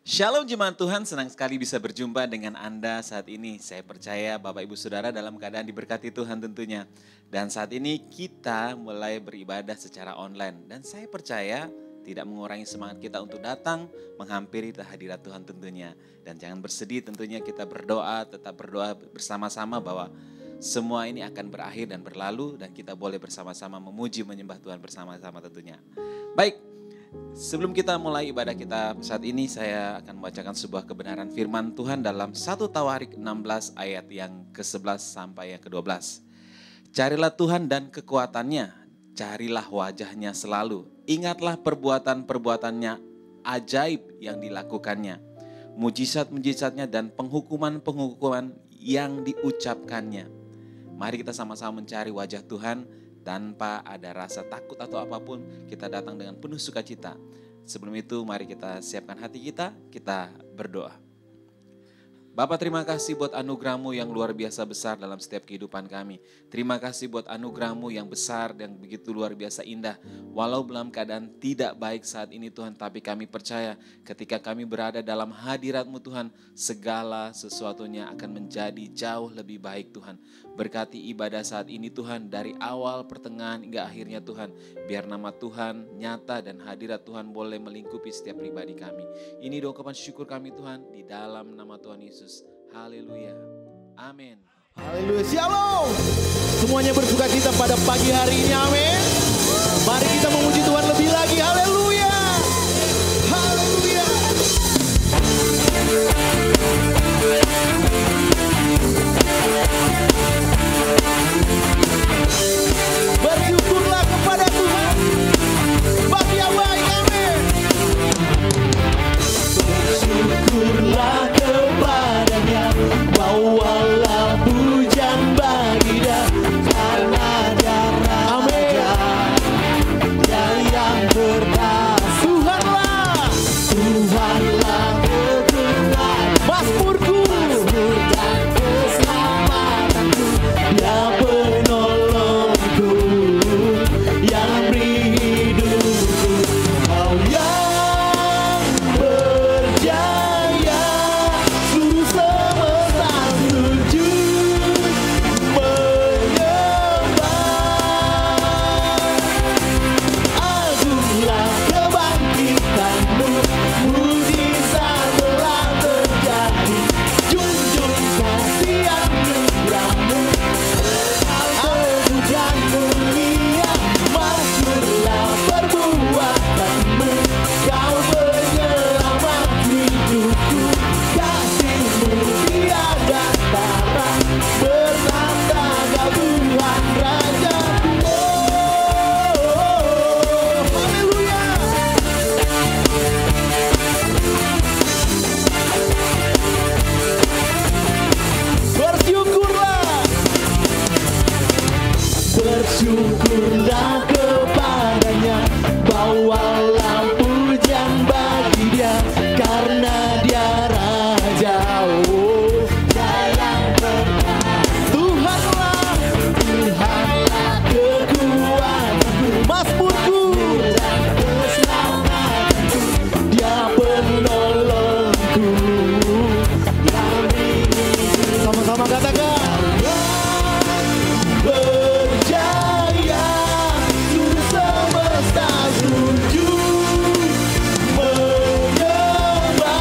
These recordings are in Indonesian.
Shalom jemaat Tuhan, senang sekali bisa berjumpa dengan Anda saat ini. Saya percaya Bapak Ibu Saudara dalam keadaan diberkati Tuhan tentunya. Dan saat ini kita mulai beribadah secara online. Dan saya percaya tidak mengurangi semangat kita untuk datang menghampiri hadirat Tuhan tentunya. Dan jangan bersedih, tentunya kita berdoa, tetap berdoa bersama-sama bahwa semua ini akan berakhir dan berlalu. Dan kita boleh bersama-sama memuji, menyembah Tuhan bersama-sama tentunya. Baik. Sebelum kita mulai ibadah kita saat ini, saya akan membacakan sebuah kebenaran firman Tuhan dalam 1 Tawarik 16 ayat yang ke-11 sampai yang ke-12. Carilah Tuhan dan kekuatannya, carilah wajahnya selalu. Ingatlah perbuatan-perbuatannya ajaib yang dilakukannya, mujizat-mujizatnya dan penghukuman-penghukuman yang diucapkannya. Mari kita sama-sama mencari wajah Tuhan. Tanpa ada rasa takut atau apapun, kita datang dengan penuh sukacita. Sebelum itu, mari kita siapkan hati kita berdoa. Bapa, terima kasih buat anugerah-Mu yang luar biasa besar dalam setiap kehidupan kami. Terima kasih buat anugerah-Mu yang besar dan begitu luar biasa indah. Walau dalam keadaan tidak baik saat ini Tuhan, tapi kami percaya ketika kami berada dalam hadirat-Mu Tuhan, segala sesuatunya akan menjadi jauh lebih baik Tuhan. Berkati ibadah saat ini Tuhan, dari awal, pertengahan hingga akhirnya Tuhan. Biar nama Tuhan nyata dan hadirat Tuhan boleh melingkupi setiap pribadi kami. Ini doa ungkapan syukur kami Tuhan, di dalam nama Tuhan Yesus. Haleluya. Amin. Haleluya. Shalom. Semuanya bersuka cita pada pagi hari ini. Amin. Mari kita memuji Tuhan lebih lagi. Haleluya. Haleluya. Bersyukurlah kepada Tuhan. Bagi yang baik. Amin. Bersyukurlah kepadanya, bawalah pujian bagi Dia, karena Dia Raja, Dia yang berkuasa. Tuhanlah kekuatan, Mazmurku dan keselamatanku, Dia penolongku yang beri hidupku. Kau yang berjaya, seluruh semesta sujud menyembah. Agunglah kebangkitanmu, mujizat telah terjadi. Junjung kasih anugerahmu, pujian mulia. Masyurlah perbuatanmu, Kau penyelamat hidupku. Kasih-Mu tiada tara, bertanda gabungan Raja-Ku. Haleluya. Bersyukurlah kepadanya, bawalah pujian bagi Dia, karena Dia Raja. Oh, Dia yang berkuasa. Tuhanlah kekuatanku, Mazmurku dan keselamatanku, Dia penolongku. Sama-sama katakan. Berjaya, seluruh semesta sujud menyembah.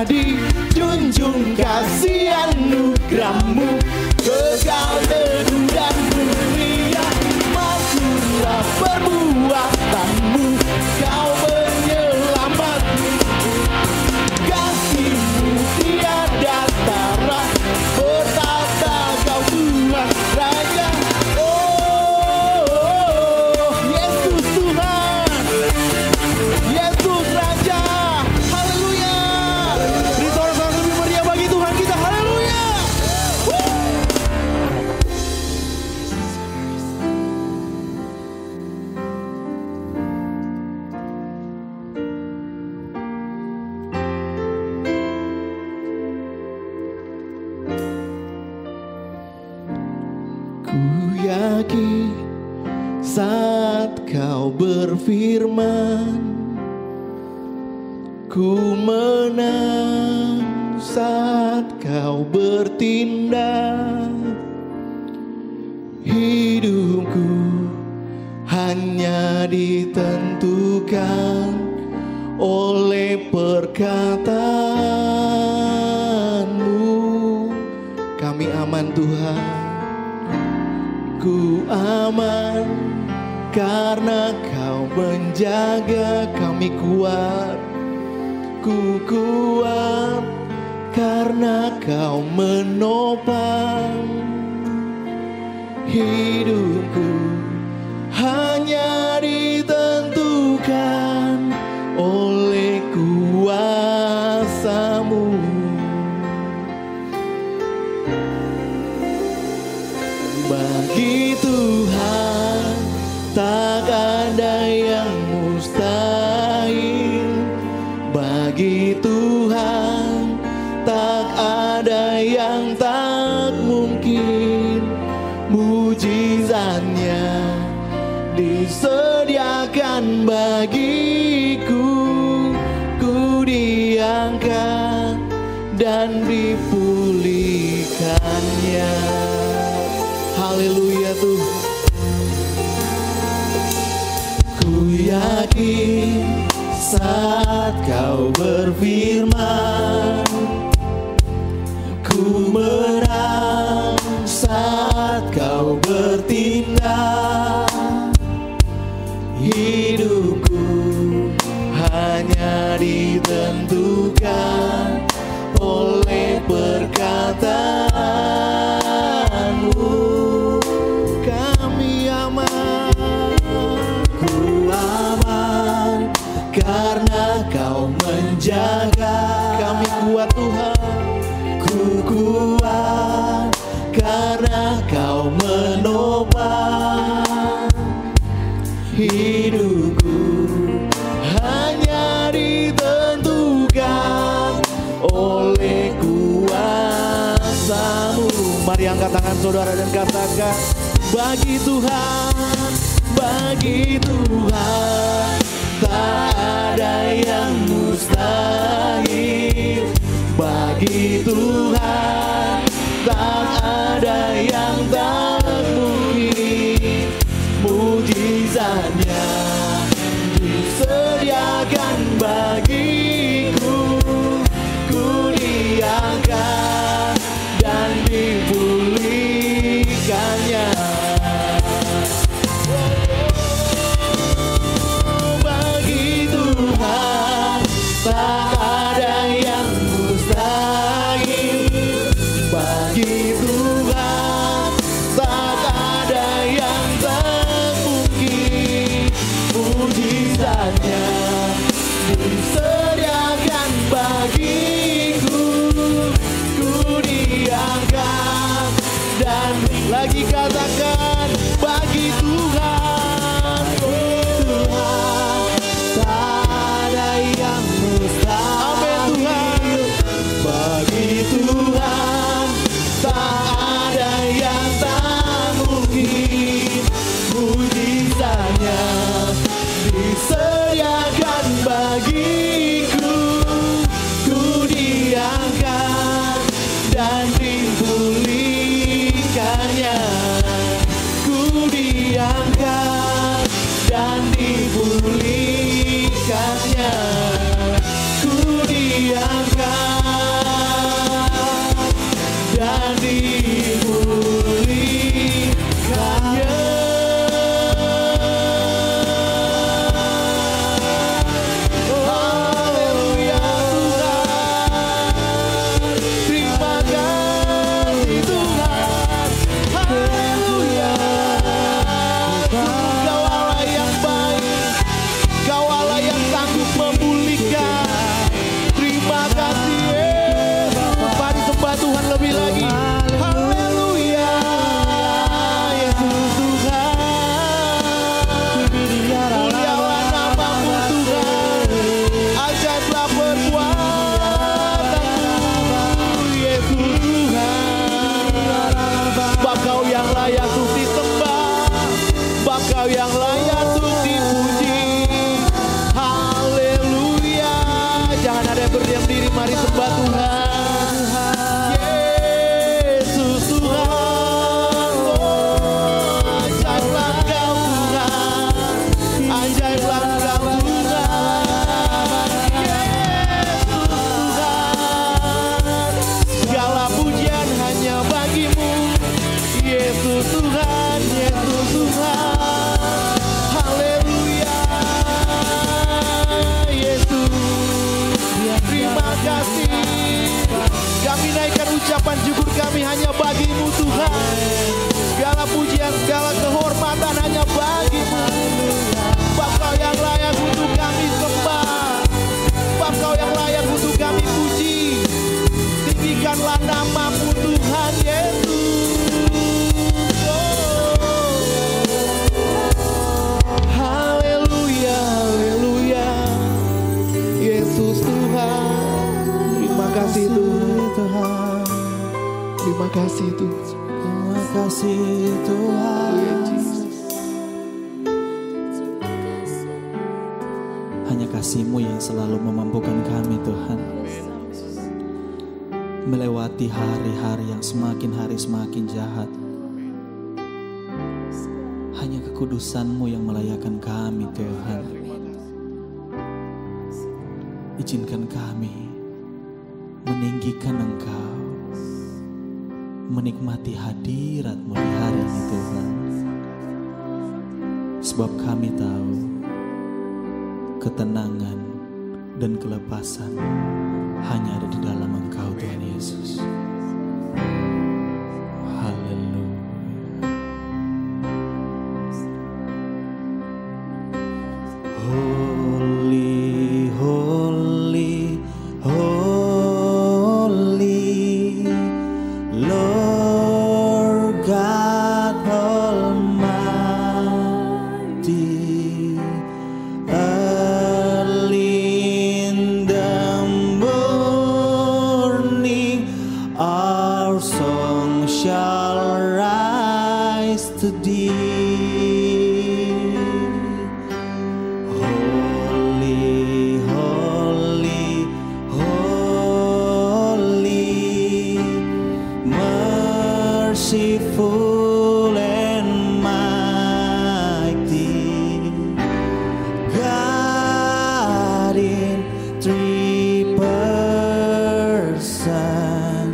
dijunjung kasih anugerahmu, kekal teguh dan mulia. Maksudlah perbuatanmu, kau penyelamat. Kasihmu tiada tara, bertata kau Tuhan Raja. Oh, Yesus Tuhan, Yesus Raja. Haleluya. Beri sorak-sorak lebih meriah bagi Tuhan kita. Haleluya. Ku yakin saat kau berfirman, ku menang saat kau bertindak. Hidupku hanya ditentukan oleh perkataanmu. Kami aman Tuhan, ku aman karena kau menjaga. Kami kuat, ku kuat karena kau menopang. Hidupku hanya ditentukan oleh kuasa-Mu. Bagi Tuhan tak ada yang mustahil. Bagi Tuhan tak ada yang tak mungkin. Mujizatnya disediakan bagiku, ku diangkat dan dipulihkannya. Haleluya Tuhan. Ku yakin saat kau berfirman, ku menang saat kau bertindak. Hidupku hanya ditentukan oleh perkataanmu. Kami aman, ku aman karena kau menjaga. Kami kuat Tuhan, ku kuat karena kau menopang. Hidupku hanya ditentukan oleh kuasa-Mu. Mari angkat tangan saudara dan katakan, bagi Tuhan, bagi Tuhan tak ada yang mustahil. Bagi Tuhan tak ada yang tak mungkin. Mujizatnya disediakan bagiku, ku diangkat dan dipulihkannya. Bagi Tuhan tak ada yang mustahil. Bagi Tuhan tak ada yang tak mungkin. Mujizatnya disediakan bagiku, ku diangkat dan lagi katakan, bagi Tuhan, Tuhan tak ada yang mustahil. Bagi Tuhan tak ada yang tak mungkin. Mujizatnya disediakan bagiku, ku diangkat dan dipulihkannya. Ku lebih lagi. Haleluya, Yesus Tuhan. Mulialah nama-Mu Tuhan. Ajaiblah perbuatan-Mu, Yesus Tuhan. Sebab Kau yang layak untuk disembah, sebab Kau yang layak untuk dipuji. Haleluya. Jangan ada yang berdiam diri, mari sembah Tuhan. Yesus Tuhan. Oh, ajaiblah Kau Tuhan. Ajaiblah Kau Tuhan. Yesus Tuhan. Segala pujian hanya bagi-Mu, Yesus Tuhan, Yesus Tuhan. Haleluya, Yesus. Terima kasih. Kami naikkan ucapan syukur kami hanya bagi-Mu Tuhan. Segala pujian, segala kehormatan hanya bagi-Mu. Sebab Kau yang layak untuk kami sembah, sebab Kau yang layak untuk kami puji. Tinggikanlah nama-Mu Tuhan Yesus. Oh. Haleluya, haleluya, Yesus Tuhan. Terima kasih Tuhan. Terima kasih Tuhan. Terima kasih Tuhan. Hanya kasih-Mu yang selalu memampukan kami Tuhan, melewati hari-hari yang semakin hari semakin jahat. Hanya kekudusan-Mu yang melayakkan kami Tuhan. Izinkan kami meninggikan Engkau, menikmati hadirat-Mu di hari ini Tuhan. Sebab kami tahu ketenangan dan kelepasan hanya ada di dalam Engkau Tuhan Yesus. Haleluya. Holy, holy, holy, Lord God Almighty. Early in the morning, our song shall rise to Thee. Holy, holy, holy, merciful and mighty, God in three person,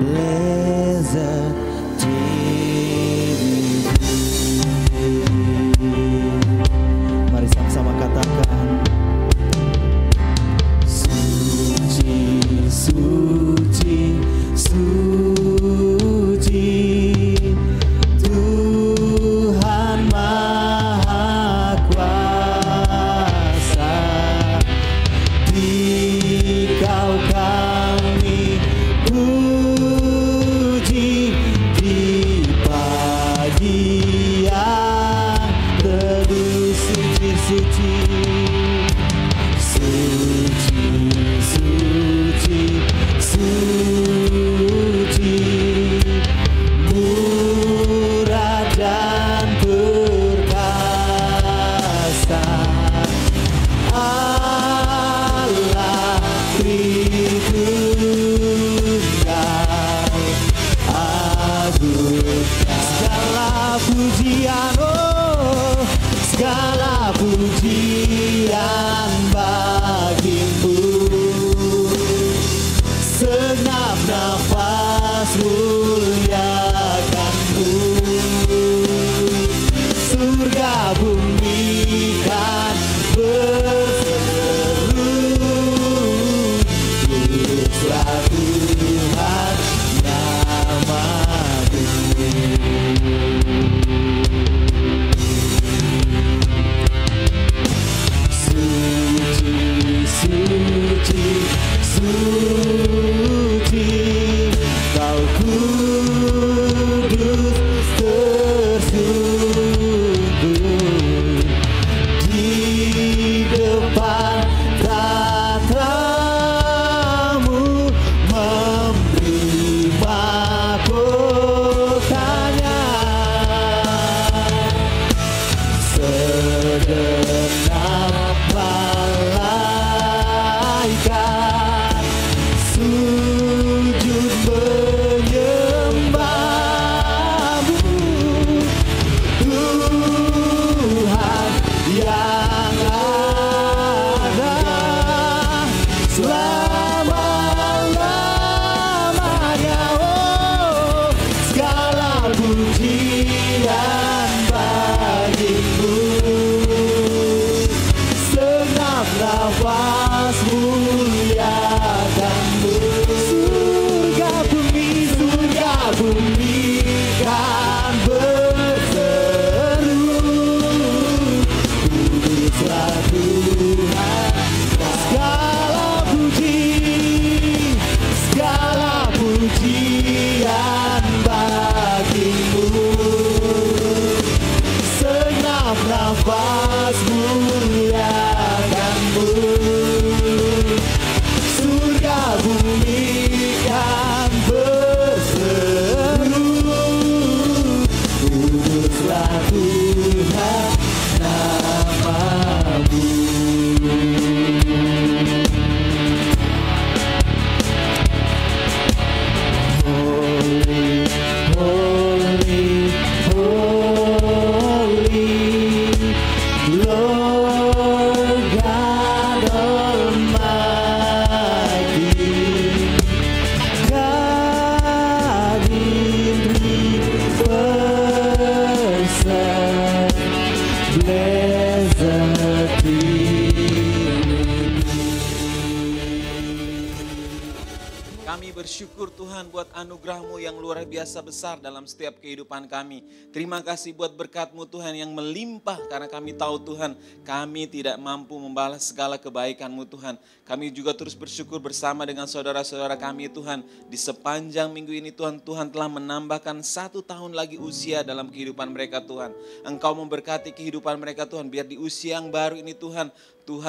blessed Trinity. Mari sama-sama katakan, suci, suci, suci, Tuhan Maha Kuasa. Dikau kami puji di pagi yang teduh. Suci, suci, suci, suci, suci, murah dan perkasa, Allah Tritunggal agung. Segala pujian, oh, segala pujian bagi-Mu. Segenap nafas muliakan-Mu. Surga bumi kan berseru, kuduslah Tuhan nama-Mu. Suci, suci, suci, Kami bersyukur Tuhan buat anugerah-Mu yang luar biasa besar dalam setiap kehidupan kami. Terima kasih buat berkat-Mu Tuhan yang melimpah, karena kami tahu Tuhan kami tidak mampu membalas segala kebaikan-Mu Tuhan. Kami juga terus bersyukur bersama dengan saudara-saudara kami Tuhan. Di sepanjang minggu ini Tuhan telah menambahkan 1 tahun lagi usia dalam kehidupan mereka Tuhan. Engkau memberkati kehidupan mereka Tuhan, biar di usia yang baru ini Tuhan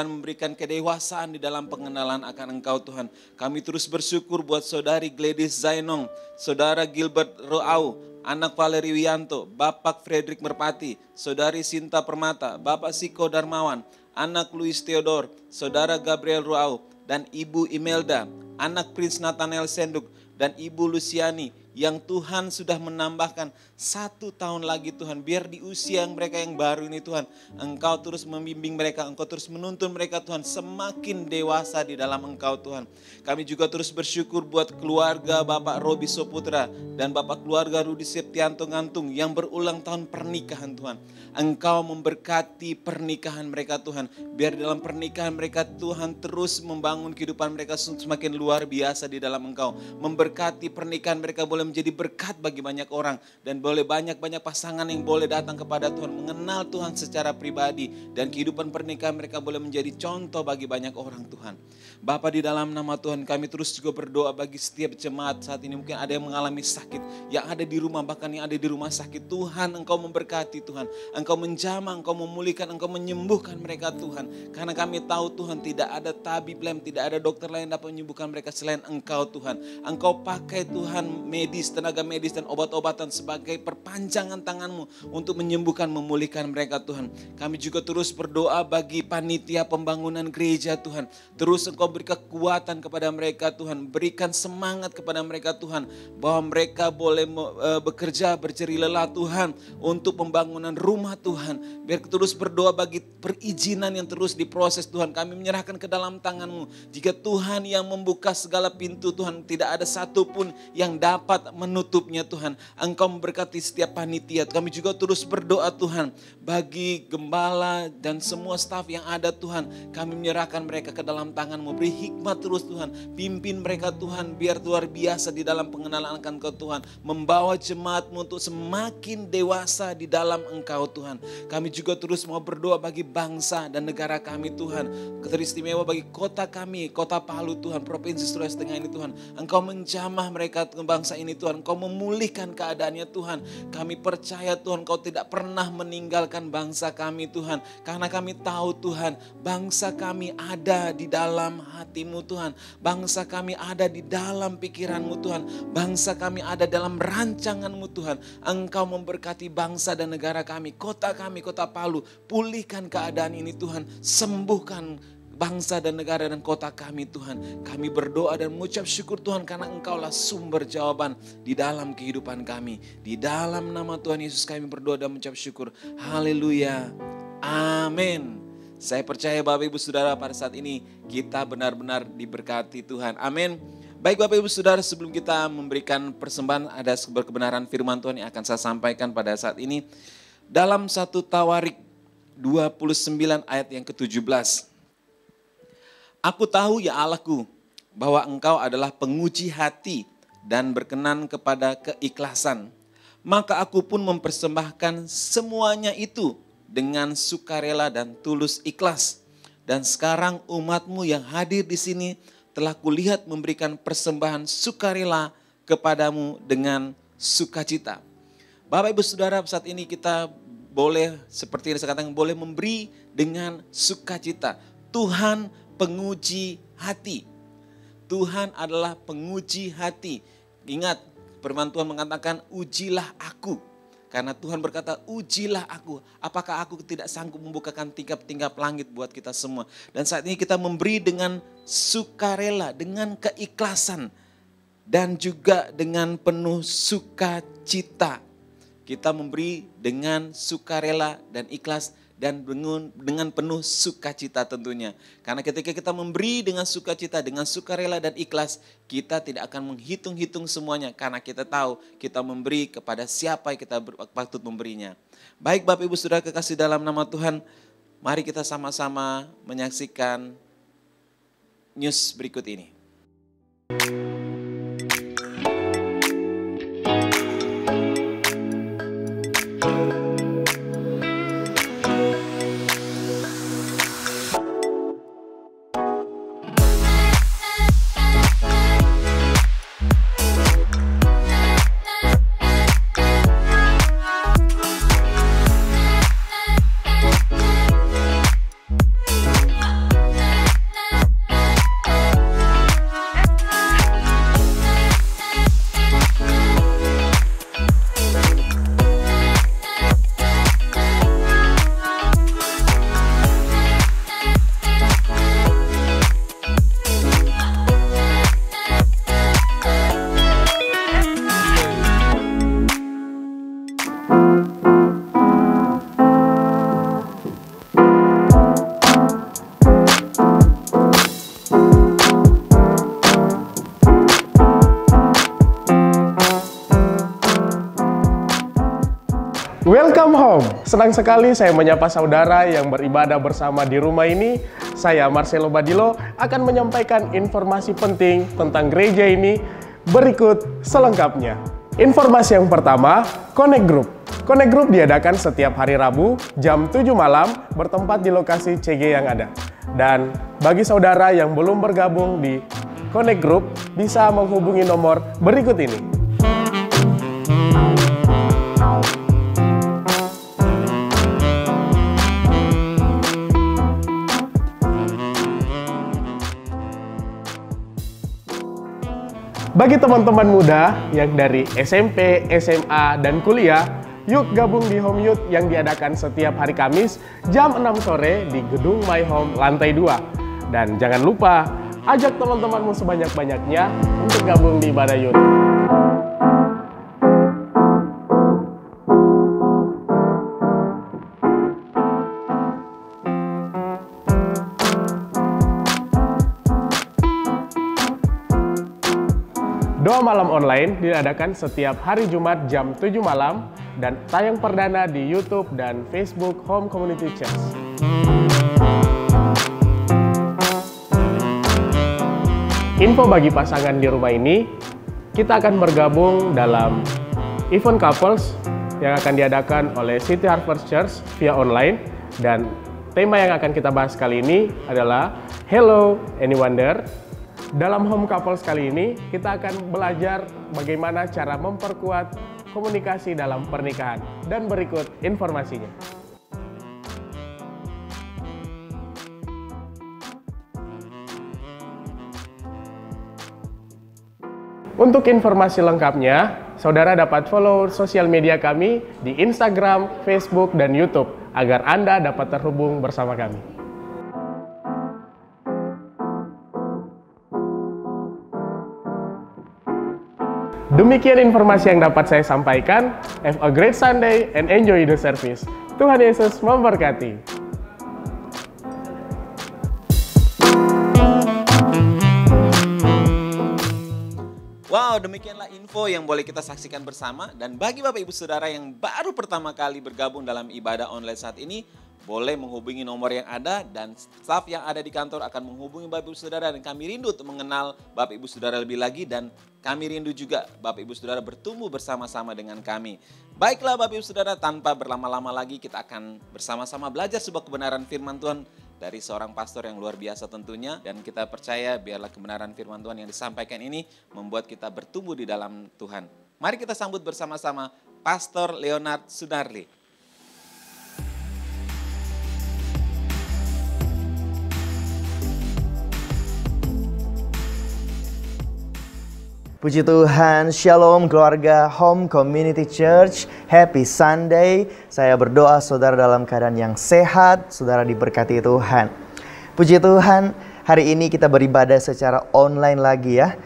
memberikan kedewasaan di dalam pengenalan akan Engkau Tuhan. Kami terus bersyukur buat saudari Gladys Zainong, saudara Gilbert Roau, anak Valeri Wianto, Bapak Frederick Merpati, saudari Sinta Permata, Bapak Siko Darmawan, anak Louis Theodore, saudara Gabriel Roau, dan Ibu Imelda, anak Prince Nathaniel Senduk, dan Ibu Luciani, yang Tuhan sudah menambahkan 1 tahun lagi Tuhan. Biar di usia mereka yang baru ini Tuhan, Engkau terus membimbing mereka, Engkau terus menuntun mereka Tuhan, semakin dewasa di dalam Engkau Tuhan. Kami juga terus bersyukur buat keluarga Bapak Robi Soputra dan Bapak keluarga Rudi Septianto Ngantung yang berulang tahun pernikahan Tuhan. Engkau memberkati pernikahan mereka Tuhan. Biar dalam pernikahan mereka Tuhan terus membangun kehidupan mereka semakin luar biasa di dalam Engkau. Memberkati pernikahan mereka boleh menjadi berkat bagi banyak orang, dan boleh banyak-banyak pasangan yang boleh datang kepada Tuhan, mengenal Tuhan secara pribadi, dan kehidupan pernikahan mereka boleh menjadi contoh bagi banyak orang Tuhan. Bapa, di dalam nama Tuhan kami terus juga berdoa bagi setiap jemaat saat ini. Mungkin ada yang mengalami sakit, yang ada di rumah, bahkan yang ada di rumah sakit. Tuhan, Engkau memberkati Tuhan, Engkau menjamah, Engkau memulihkan, Engkau menyembuhkan mereka Tuhan. Karena kami tahu Tuhan tidak ada tabib lain, tidak ada dokter lain dapat menyembuhkan mereka selain Engkau Tuhan. Engkau pakai Tuhan medis, tenaga medis dan obat-obatan sebagai perpanjangan tangan-Mu untuk menyembuhkan, memulihkan mereka Tuhan. Kami juga terus berdoa bagi panitia pembangunan gereja Tuhan. Terus Engkau beri kekuatan kepada mereka Tuhan. Berikan semangat kepada mereka Tuhan, bahwa mereka boleh bekerja berjeri lelah Tuhan untuk pembangunan rumah Tuhan. Biar terus berdoa bagi perizinan yang terus diproses Tuhan. Kami menyerahkan ke dalam tangan-Mu. Jika Tuhan yang membuka segala pintu Tuhan, tidak ada satupun yang dapat menutupnya Tuhan. Engkau memberkati setiap panitia. Kami juga terus berdoa Tuhan bagi gembala dan semua staf yang ada Tuhan. Kami menyerahkan mereka ke dalam tangan-Mu. Beri hikmat terus Tuhan. Pimpin mereka Tuhan biar luar biasa di dalam pengenalan akan Engkau Tuhan. Membawa jemaat-Mu untuk semakin dewasa di dalam Engkau Tuhan. Kami juga terus mau berdoa bagi bangsa dan negara kami Tuhan. Teristimewa bagi kota kami, kota Palu Tuhan, Provinsi Sulawesi Tengah ini Tuhan. Engkau menjamah mereka bangsa ini Tuhan. Engkau memulihkan keadaannya Tuhan. Kami percaya Tuhan, Engkau tidak pernah meninggalkan bangsa kami Tuhan. Karena kami tahu Tuhan, bangsa kami ada di dalam hati-Mu Tuhan. Bangsa kami ada di dalam pikiran-Mu Tuhan. Bangsa kami ada dalam rancangan-Mu Tuhan. Engkau memberkati bangsa dan negara kami, kota Palu. Pulihkan keadaan ini Tuhan. Sembuhkan bangsa dan negara dan kota kami Tuhan. Kami berdoa dan mengucap syukur Tuhan, karena Engkaulah sumber jawaban di dalam kehidupan kami. Di dalam nama Tuhan Yesus kami berdoa dan mengucap syukur. Haleluya. Amin. Saya percaya Bapak Ibu Saudara pada saat ini kita benar-benar diberkati Tuhan. Amin. Baik Bapak Ibu Saudara, sebelum kita memberikan persembahan, ada kebenaran firman Tuhan yang akan saya sampaikan pada saat ini. Dalam 1 Tawarik 29 ayat yang ke-17. Aku tahu ya Allahku, bahwa Engkau adalah penguji hati dan berkenan kepada keikhlasan. Maka aku pun mempersembahkan semuanya itu dengan sukarela dan tulus ikhlas. Dan sekarang umat-Mu yang hadir di sini telah kulihat memberikan persembahan sukarela kepadamu dengan sukacita. Bapak Ibu Saudara, saat ini kita boleh, seperti yang saya katakan, boleh memberi dengan sukacita. Tuhan penguji hati. Tuhan adalah penguji hati. Ingat, firman Tuhan mengatakan, ujilah aku. Karena Tuhan berkata, ujilah aku. Apakah aku tidak sanggup membukakan tingkap-tingkap langit buat kita semua. Dan saat ini kita memberi dengan sukarela, dengan keikhlasan. Dan juga dengan penuh sukacita. Kita memberi dengan sukarela dan ikhlas. Dan dengan penuh sukacita tentunya. Karena ketika kita memberi dengan sukacita, dengan sukarela dan ikhlas, kita tidak akan menghitung-hitung semuanya. Karena kita tahu kita memberi kepada siapa yang kita patut memberinya. Baik Bapak Ibu Saudara kekasih dalam nama Tuhan, mari kita sama-sama menyaksikan news berikut ini. Welcome home. Senang sekali saya menyapa saudara yang beribadah bersama di rumah ini. Saya Marcelo Badilo akan menyampaikan informasi penting tentang gereja ini berikut selengkapnya. Informasi yang pertama, Connect Group. Connect Group diadakan setiap hari Rabu jam 7 malam bertempat di lokasi CG yang ada. Dan bagi saudara yang belum bergabung di Connect Group bisa menghubungi nomor berikut ini. Bagi teman-teman muda yang dari SMP, SMA, dan kuliah, yuk gabung di Home Youth yang diadakan setiap hari Kamis jam 6 sore di Gedung My Home lantai 2. Dan jangan lupa, ajak teman-temanmu sebanyak-banyaknya untuk gabung di ibadah youth. Doa malam online diadakan setiap hari Jumat jam 7 malam dan tayang perdana di YouTube dan Facebook Home Community Church. Info bagi pasangan di rumah ini, kita akan bergabung dalam event couples yang akan diadakan oleh City Harvest Church via online, dan tema yang akan kita bahas kali ini adalah Hello Any Wonder. Dalam Home Couples kali ini, kita akan belajar bagaimana cara memperkuat komunikasi dalam pernikahan. Dan berikut informasinya. Untuk informasi lengkapnya, saudara dapat follow sosial media kami di Instagram, Facebook, dan YouTube agar Anda dapat terhubung bersama kami. Demikian informasi yang dapat saya sampaikan. Have a great Sunday and enjoy the service. Tuhan Yesus memberkati. Wow, demikianlah info yang boleh kita saksikan bersama. Dan bagi Bapak Ibu Saudara yang baru pertama kali bergabung dalam ibadah online saat ini, boleh menghubungi nomor yang ada dan staf yang ada di kantor akan menghubungi Bapak Ibu Saudara, dan kami rindu untuk mengenal Bapak Ibu Saudara lebih lagi, dan kami rindu juga Bapak Ibu Saudara bertumbuh bersama-sama dengan kami. Baiklah Bapak Ibu Saudara, tanpa berlama-lama lagi kita akan bersama-sama belajar sebuah kebenaran firman Tuhan dari seorang pastor yang luar biasa tentunya, dan kita percaya biarlah kebenaran firman Tuhan yang disampaikan ini membuat kita bertumbuh di dalam Tuhan. Mari kita sambut bersama-sama Pastor Leonard Sunarli. Puji Tuhan, Shalom keluarga Home Community Church, Happy Sunday. Saya berdoa saudara dalam keadaan yang sehat, saudara diberkati Tuhan. Puji Tuhan, hari ini kita beribadah secara online lagi ya.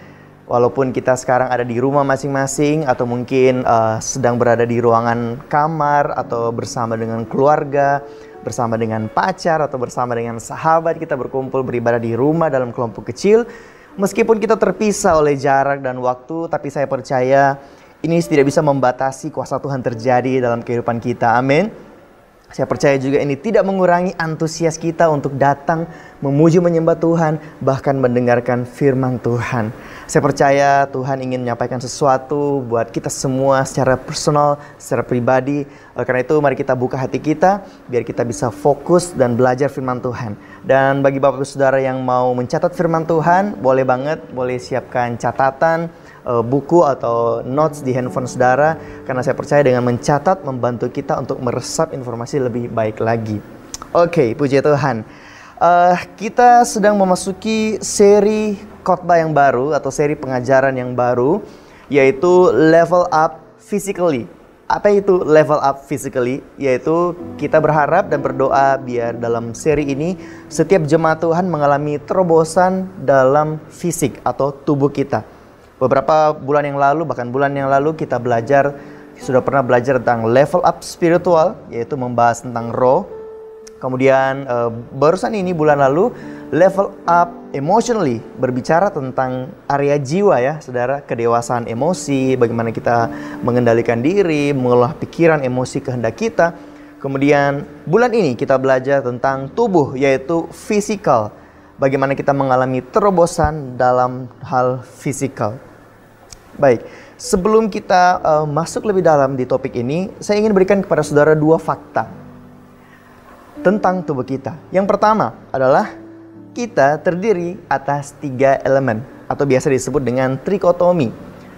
Walaupun kita sekarang ada di rumah masing-masing, atau mungkin sedang berada di ruangan kamar, atau bersama dengan keluarga, bersama dengan pacar, atau bersama dengan sahabat, kita berkumpul beribadah di rumah dalam kelompok kecil. Meskipun kita terpisah oleh jarak dan waktu, tapi saya percaya ini tidak bisa membatasi kuasa Tuhan terjadi dalam kehidupan kita. Amin. Saya percaya juga ini tidak mengurangi antusias kita untuk datang memuji menyembah Tuhan, bahkan mendengarkan firman Tuhan. Saya percaya Tuhan ingin menyampaikan sesuatu buat kita semua secara personal, secara pribadi. Oleh karena itu mari kita buka hati kita biar kita bisa fokus dan belajar firman Tuhan. Dan bagi Bapak Ibu Saudara yang mau mencatat firman Tuhan, boleh banget, boleh siapkan catatan, buku atau notes di handphone saudara, karena saya percaya dengan mencatat membantu kita untuk meresap informasi lebih baik lagi. Oke, puji Tuhan. Kita sedang memasuki seri khotbah yang baru atau seri pengajaran yang baru, yaitu Level Up Physically. Apa itu Level Up Physically? Yaitu kita berharap dan berdoa biar dalam seri ini setiap jemaat Tuhan mengalami terobosan dalam fisik atau tubuh kita. Beberapa bulan yang lalu, bahkan bulan yang lalu kita sudah pernah belajar tentang level up spiritual, yaitu membahas tentang roh. Kemudian barusan ini bulan lalu Level up emotionally berbicara tentang area jiwa ya saudara, kedewasaan emosi, bagaimana kita mengendalikan diri, mengolah pikiran, emosi, kehendak kita. Kemudian bulan ini kita belajar tentang tubuh, yaitu physical, bagaimana kita mengalami terobosan dalam hal physical. Baik, sebelum kita masuk lebih dalam di topik ini, saya ingin berikan kepada saudara 2 fakta tentang tubuh kita. Yang pertama adalah kita terdiri atas 3 elemen atau biasa disebut dengan trikotomi,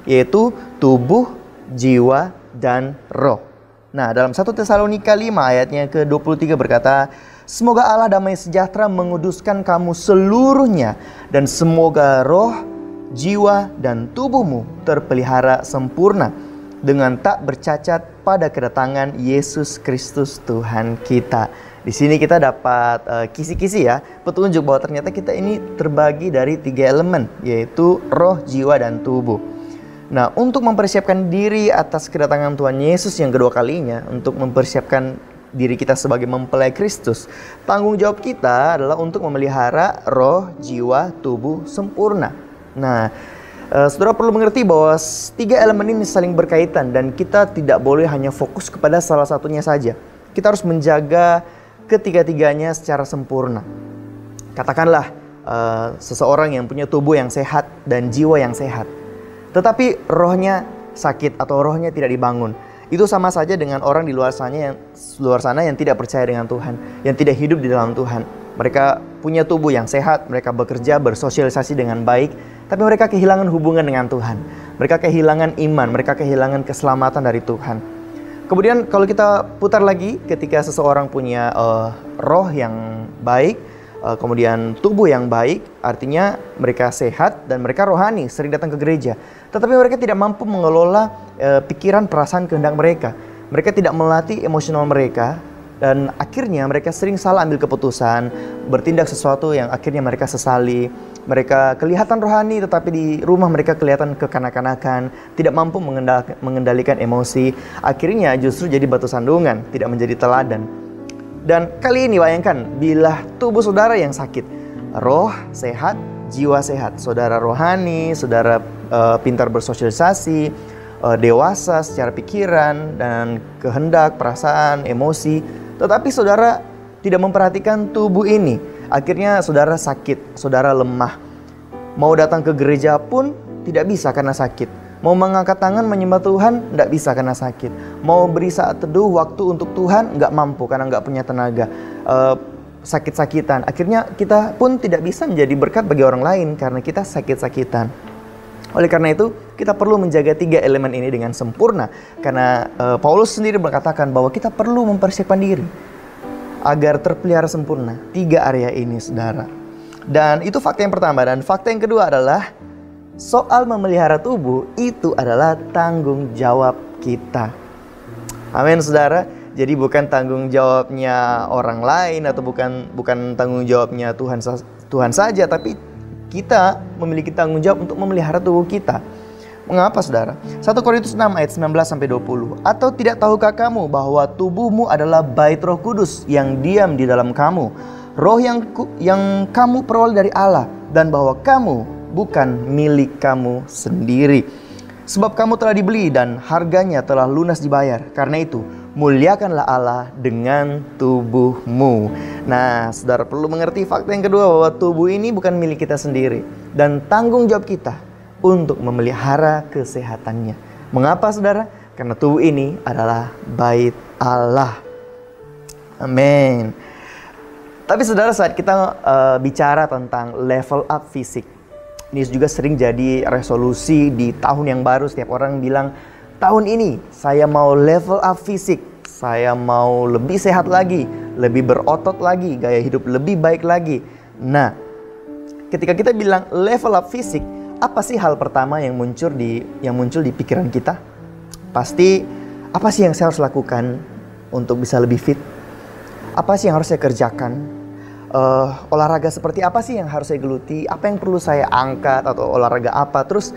yaitu tubuh, jiwa, dan roh. Nah, dalam 1 Tesalonika 5 ayatnya ke-23 berkata, semoga Allah damai sejahtera menguduskan kamu seluruhnya, dan semoga roh, jiwa, dan tubuhmu terpelihara sempurna dengan tak bercacat pada kedatangan Yesus Kristus Tuhan kita. Di sini kita dapat kisi-kisi ya, petunjuk bahwa ternyata kita ini terbagi dari 3 elemen, yaitu roh, jiwa, dan tubuh. Nah, untuk mempersiapkan diri atas kedatangan Tuhan Yesus yang kedua kalinya, untuk mempersiapkan diri kita sebagai mempelai Kristus, tanggung jawab kita adalah untuk memelihara roh, jiwa, tubuh sempurna. Nah, saudara perlu mengerti bahwa 3 elemen ini saling berkaitan dan kita tidak boleh hanya fokus kepada salah satunya saja. Kita harus menjaga ketiga-tiganya secara sempurna. Katakanlah seseorang yang punya tubuh yang sehat dan jiwa yang sehat, tetapi rohnya sakit atau rohnya tidak dibangun. Itu sama saja dengan orang di luar sana yang tidak percaya dengan Tuhan, yang tidak hidup di dalam Tuhan. Mereka punya tubuh yang sehat, mereka bekerja, bersosialisasi dengan baik, tapi mereka kehilangan hubungan dengan Tuhan. Mereka kehilangan iman, mereka kehilangan keselamatan dari Tuhan. Kemudian kalau kita putar lagi, ketika seseorang punya roh yang baik, kemudian tubuh yang baik, artinya mereka sehat dan mereka rohani, sering datang ke gereja. Tetapi mereka tidak mampu mengelola pikiran, perasaan, kehendak mereka. Mereka tidak melatih emosional mereka, dan akhirnya mereka sering salah ambil keputusan, bertindak sesuatu yang akhirnya mereka sesali. Mereka kelihatan rohani tetapi di rumah mereka kelihatan kekanak-kanakan, tidak mampu mengendalikan emosi. Akhirnya justru jadi batu sandungan, tidak menjadi teladan. Dan kali ini bayangkan, bila tubuh saudara yang sakit, roh sehat, jiwa sehat. Saudara rohani, saudara pintar bersosialisasi, dewasa secara pikiran dan kehendak, perasaan, emosi. Tetapi saudara tidak memperhatikan tubuh ini. Akhirnya saudara sakit, saudara lemah. Mau datang ke gereja pun tidak bisa karena sakit. Mau mengangkat tangan menyembah Tuhan, tidak bisa karena sakit. Mau beri saat teduh waktu untuk Tuhan, nggak mampu karena nggak punya tenaga. Sakit-sakitan. Akhirnya kita pun tidak bisa menjadi berkat bagi orang lain karena kita sakit-sakitan. Oleh karena itu, kita perlu menjaga 3 elemen ini dengan sempurna. Karena Paulus sendiri mengatakan bahwa kita perlu mempersiapkan diri agar terpelihara sempurna 3 area ini, saudara. Dan itu fakta yang pertama. Dan fakta yang kedua adalah soal memelihara tubuh itu adalah tanggung jawab kita. Amin, saudara. Jadi bukan tanggung jawabnya orang lain atau bukan tanggung jawabnya Tuhan saja, tapi kita memiliki tanggung jawab untuk memelihara tubuh kita. Mengapa, saudara? 1 Korintus 6 ayat 19-20. Atau tidak tahukah kamu bahwa tubuhmu adalah bait Roh Kudus yang diam di dalam kamu, roh yang kamu peroleh dari Allah, dan bahwa kamu bukan milik kamu sendiri. Sebab kamu telah dibeli dan harganya telah lunas dibayar. Karena itu, muliakanlah Allah dengan tubuhmu. Nah, saudara perlu mengerti fakta yang kedua, bahwa tubuh ini bukan milik kita sendiri. Dan tanggung jawab kita untuk memelihara kesehatannya. Mengapa, saudara? Karena tubuh ini adalah bait Allah. Amin. Tapi saudara, saat kita bicara tentang level up fisik, ini juga sering jadi resolusi di tahun yang baru. Setiap orang bilang, tahun ini saya mau level up fisik, saya mau lebih sehat lagi, lebih berotot lagi, gaya hidup lebih baik lagi. Nah, ketika kita bilang level up fisik, apa sih hal pertama yang muncul di pikiran kita? Pasti, apa sih yang saya harus lakukan untuk bisa lebih fit? Apa sih yang harus saya kerjakan? Olahraga seperti apa sih yang harus saya geluti? Apa yang perlu saya angkat atau olahraga apa? Terus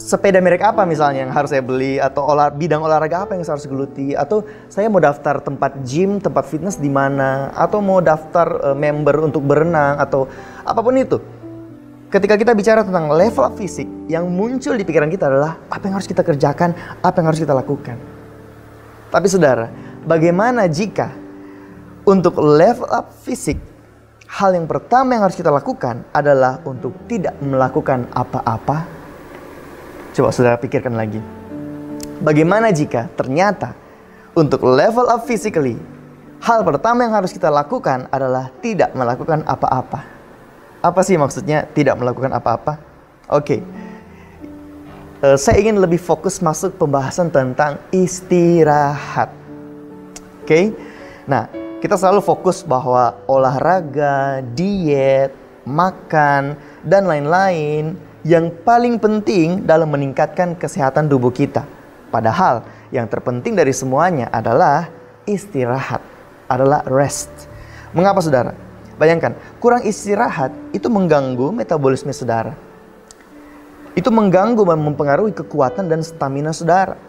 sepeda merek apa misalnya yang harus saya beli, atau bidang olahraga apa yang saya harus geluti, atau saya mau daftar tempat gym, tempat fitness di mana, atau mau daftar member untuk berenang, atau apapun itu. Ketika kita bicara tentang level up fisik, yang muncul di pikiran kita adalah apa yang harus kita kerjakan, apa yang harus kita lakukan. Tapi saudara, bagaimana jika untuk level up fisik, hal yang pertama yang harus kita lakukan adalah untuk tidak melakukan apa-apa? Coba saudara pikirkan lagi. Bagaimana jika ternyata untuk level up physically, hal pertama yang harus kita lakukan adalah tidak melakukan apa-apa? Apa sih maksudnya tidak melakukan apa-apa? Oke. Saya ingin lebih fokus masuk pembahasan tentang istirahat. Oke. Nah, kita selalu fokus bahwa olahraga, diet, makan, dan lain-lain yang paling penting dalam meningkatkan kesehatan tubuh kita. Padahal yang terpenting dari semuanya adalah istirahat, adalah rest. Mengapa saudara? Bayangkan, kurang istirahat itu mengganggu metabolisme saudara. Itu mengganggu dan mempengaruhi kekuatan dan stamina saudara.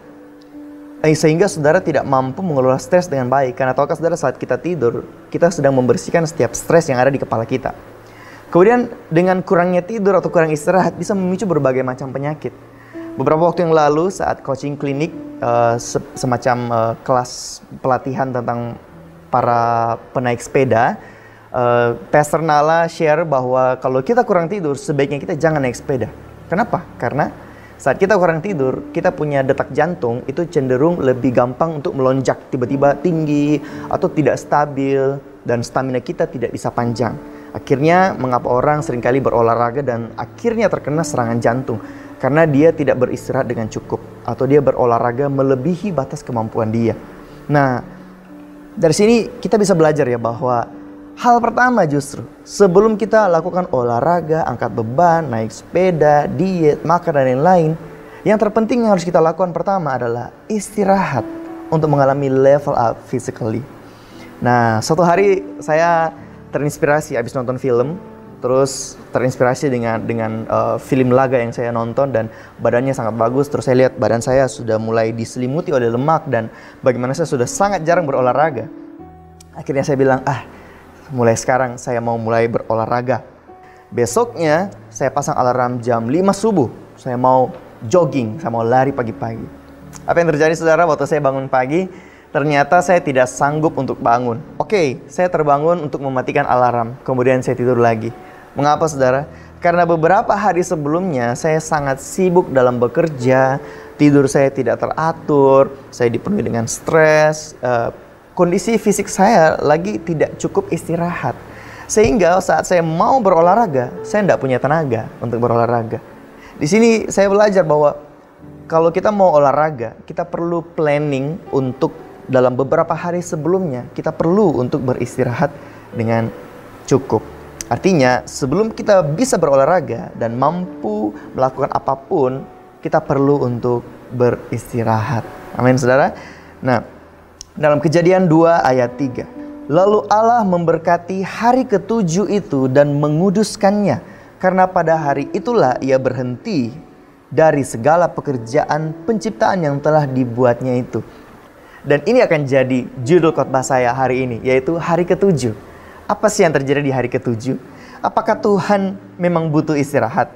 Sehingga saudara tidak mampu mengelola stres dengan baik. Karena tahukah saudara, saat kita tidur, kita sedang membersihkan setiap stres yang ada di kepala kita. Kemudian dengan kurangnya tidur atau kurang istirahat bisa memicu berbagai macam penyakit. Beberapa waktu yang lalu saat coaching klinik, semacam kelas pelatihan tentang para penaik sepeda, Pastor Nala share bahwa kalau kita kurang tidur sebaiknya kita jangan naik sepeda. Kenapa? Karena saat kita kurang tidur, kita punya detak jantung itu cenderung lebih gampang untuk melonjak tiba-tiba tinggi atau tidak stabil, dan stamina kita tidak bisa panjang. Akhirnya mengapa orang seringkali berolahraga dan akhirnya terkena serangan jantung? Karena dia tidak beristirahat dengan cukup, atau dia berolahraga melebihi batas kemampuan dia. Nah, dari sini kita bisa belajar ya bahwa hal pertama justru sebelum kita lakukan olahraga, angkat beban, naik sepeda, diet, makan dan lain-lain, yang terpenting yang harus kita lakukan pertama adalah istirahat untuk mengalami level up physically. Nah, suatu hari saya terinspirasi habis nonton film, terus terinspirasi dengan film laga yang saya nonton, dan badannya sangat bagus. Terus saya lihat badan saya sudah mulai diselimuti oleh lemak dan bagaimana saya sudah sangat jarang berolahraga. Akhirnya saya bilang, mulai sekarang saya mau mulai berolahraga. Besoknya saya pasang alarm jam 5 subuh. Saya mau jogging, saya mau lari pagi-pagi. Apa yang terjadi saudara waktu saya bangun pagi? Ternyata saya tidak sanggup untuk bangun. Oke, saya terbangun untuk mematikan alarm. Kemudian saya tidur lagi. Mengapa saudara? Karena beberapa hari sebelumnya saya sangat sibuk dalam bekerja. Tidur saya tidak teratur. Saya dipenuhi dengan stres. Kondisi fisik saya lagi tidak cukup istirahat. Sehingga saat saya mau berolahraga, saya tidak punya tenaga untuk berolahraga. Di sini saya belajar bahwa kalau kita mau olahraga, kita perlu planning untuk dalam beberapa hari sebelumnya, kita perlu untuk beristirahat dengan cukup. Artinya, sebelum kita bisa berolahraga dan mampu melakukan apapun, kita perlu untuk beristirahat. Amin, saudara. Nah, dalam Kejadian 2 ayat 3. Lalu Allah memberkati hari ke-7 itu dan menguduskannya, karena pada hari itulah ia berhenti dari segala pekerjaan penciptaan yang telah dibuatnya itu. Dan ini akan jadi judul khotbah saya hari ini, yaitu hari ke-7. Apa sih yang terjadi di hari ke-7? Apakah Tuhan memang butuh istirahat?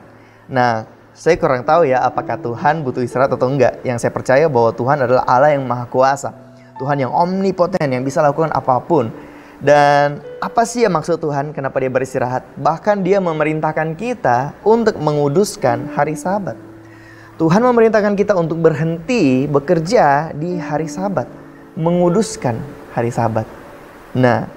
Nah, saya kurang tahu ya apakah Tuhan butuh istirahat atau enggak. Yang saya percaya bahwa Tuhan adalah Allah yang maha kuasa. Tuhan yang omnipoten, yang bisa lakukan apapun. Dan apa sih yang maksud Tuhan kenapa dia beristirahat? Bahkan dia memerintahkan kita untuk menguduskan hari Sabat. Tuhan memerintahkan kita untuk berhenti bekerja di hari Sabat, menguduskan hari Sabat. Nah,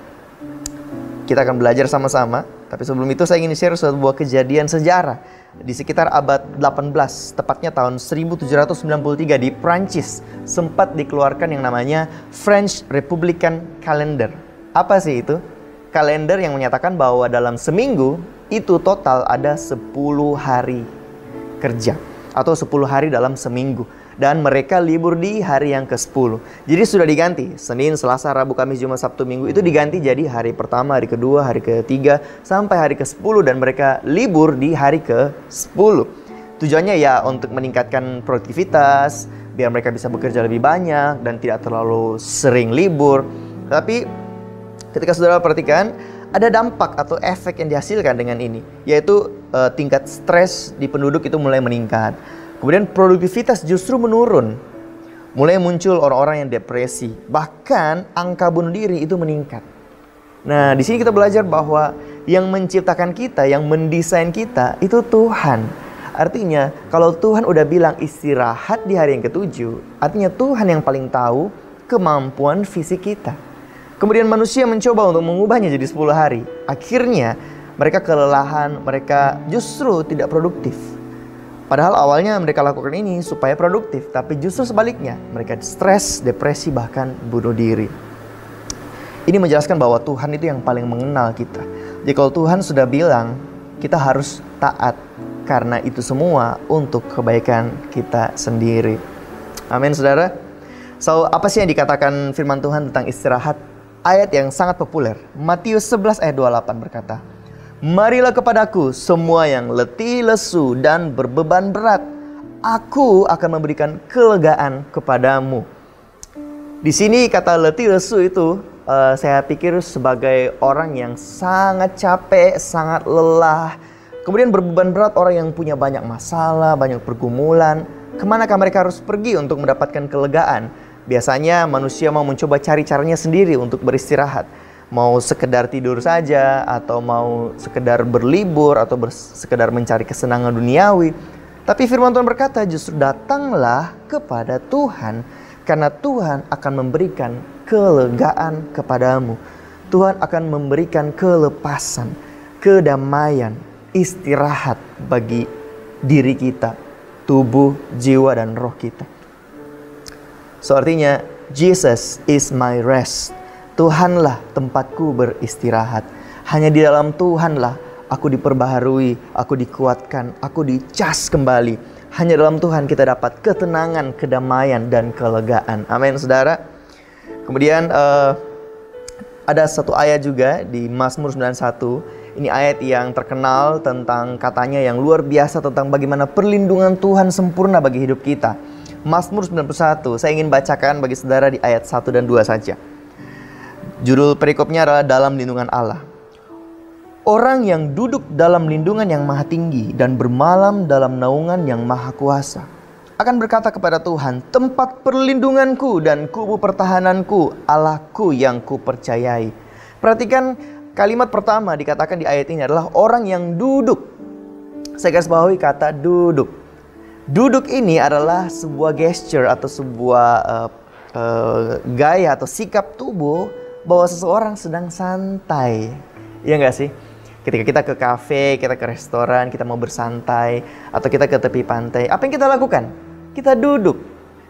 kita akan belajar sama-sama. Tapi sebelum itu saya ingin share sebuah kejadian sejarah. Di sekitar abad 18, tepatnya tahun 1793 di Prancis, sempat dikeluarkan yang namanya French Republican Calendar. Apa sih itu? Kalender yang menyatakan bahwa dalam seminggu itu total ada 10 hari kerja. Atau 10 hari dalam seminggu. Dan mereka libur di hari yang ke-10. Jadi sudah diganti. Senin, Selasa, Rabu, Kamis, Jumat, Sabtu, Minggu. Itu diganti jadi hari pertama, hari kedua, hari ketiga, sampai hari ke-10. Dan mereka libur di hari ke-10. Tujuannya ya untuk meningkatkan produktivitas, biar mereka bisa bekerja lebih banyak dan tidak terlalu sering libur. Tapi ketika saudara perhatikan, ada dampak atau efek yang dihasilkan dengan ini, yaitu tingkat stres di penduduk itu mulai meningkat. Kemudian produktivitas justru menurun. Mulai muncul orang-orang yang depresi. Bahkan angka bunuh diri itu meningkat. Nah, di sini kita belajar bahwa yang menciptakan kita, yang mendesain kita itu Tuhan. Artinya, kalau Tuhan udah bilang istirahat di hari yang ke-7, artinya Tuhan yang paling tahu kemampuan fisik kita. Kemudian manusia mencoba untuk mengubahnya jadi 10 hari. Akhirnya mereka kelelahan, mereka justru tidak produktif. Padahal awalnya mereka lakukan ini supaya produktif, tapi justru sebaliknya. Mereka stres, depresi, bahkan bunuh diri. Ini menjelaskan bahwa Tuhan itu yang paling mengenal kita. Jadi kalau Tuhan sudah bilang, kita harus taat. Karena itu semua untuk kebaikan kita sendiri. Amin, saudara. So, apa sih yang dikatakan firman Tuhan tentang istirahat? Ayat yang sangat populer, Matius 11 ayat 28 berkata, "Marilah kepadaku semua yang letih, lesu, dan berbeban berat. Aku akan memberikan kelegaan kepadamu." Di sini kata letih, lesu itu saya pikir sebagai orang yang sangat capek, sangat lelah. Kemudian berbeban berat orang yang punya banyak masalah, banyak pergumulan. Kemanakah mereka harus pergi untuk mendapatkan kelegaan? Biasanya manusia mau mencoba cari caranya sendiri untuk beristirahat. Mau sekedar tidur saja, atau mau sekedar berlibur, atau sekedar mencari kesenangan duniawi. Tapi firman Tuhan berkata, justru datanglah kepada Tuhan, karena Tuhan akan memberikan kelegaan kepadamu. Tuhan akan memberikan kelepasan, kedamaian, istirahat bagi diri kita, tubuh, jiwa, dan roh kita. So artinya, Jesus is my rest. Tuhanlah tempatku beristirahat. Hanya di dalam Tuhanlah aku diperbaharui, aku dikuatkan, aku dicas kembali. Hanya dalam Tuhan kita dapat ketenangan, kedamaian, dan kelegaan. Amin, saudara. Kemudian ada satu ayat juga di Mazmur 91. Ini ayat yang terkenal tentang katanya yang luar biasa tentang bagaimana perlindungan Tuhan sempurna bagi hidup kita. Mazmur 91, saya ingin bacakan bagi saudara di ayat 1 dan 2 saja. Judul perikopnya adalah dalam lindungan Allah. Orang yang duduk dalam lindungan yang maha tinggi dan bermalam dalam naungan yang maha kuasa akan berkata kepada Tuhan, tempat perlindunganku dan kubu pertahananku, Allahku yang kupercayai. Perhatikan kalimat pertama dikatakan di ayat ini adalah orang yang duduk. Saya garis bawahi kata duduk. Duduk ini adalah sebuah gesture atau sebuah gaya atau sikap tubuh bahwa seseorang sedang santai. Iya nggak sih? Ketika kita ke kafe, kita ke restoran, kita mau bersantai, atau kita ke tepi pantai, apa yang kita lakukan? Kita duduk.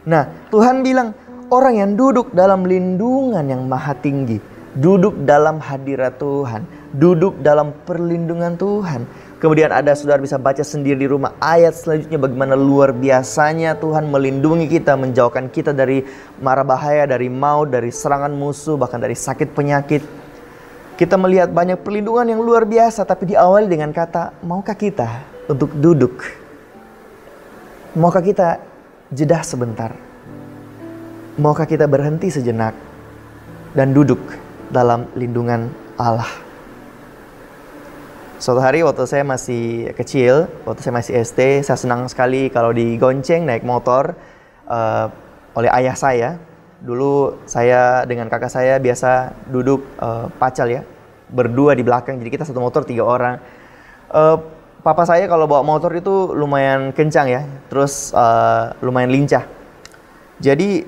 Nah, Tuhan bilang, orang yang duduk dalam lindungan yang maha tinggi, duduk dalam hadirat Tuhan, duduk dalam perlindungan Tuhan. Kemudian ada saudara bisa baca sendiri di rumah ayat selanjutnya bagaimana luar biasanya Tuhan melindungi kita, menjauhkan kita dari mara bahaya, dari maut, dari serangan musuh, bahkan dari sakit penyakit. Kita melihat banyak perlindungan yang luar biasa, tapi diawali dengan kata, maukah kita untuk duduk? Maukah kita jeda sebentar? Maukah kita berhenti sejenak dan duduk dalam lindungan Allah? Suatu hari waktu saya masih kecil, waktu saya masih SD, saya senang sekali kalau digonceng naik motor oleh ayah saya. Dulu saya dengan kakak saya biasa duduk pacal ya, berdua di belakang. Jadi kita satu motor 3 orang. Papa saya kalau bawa motor itu lumayan kencang ya, terus lumayan lincah. Jadi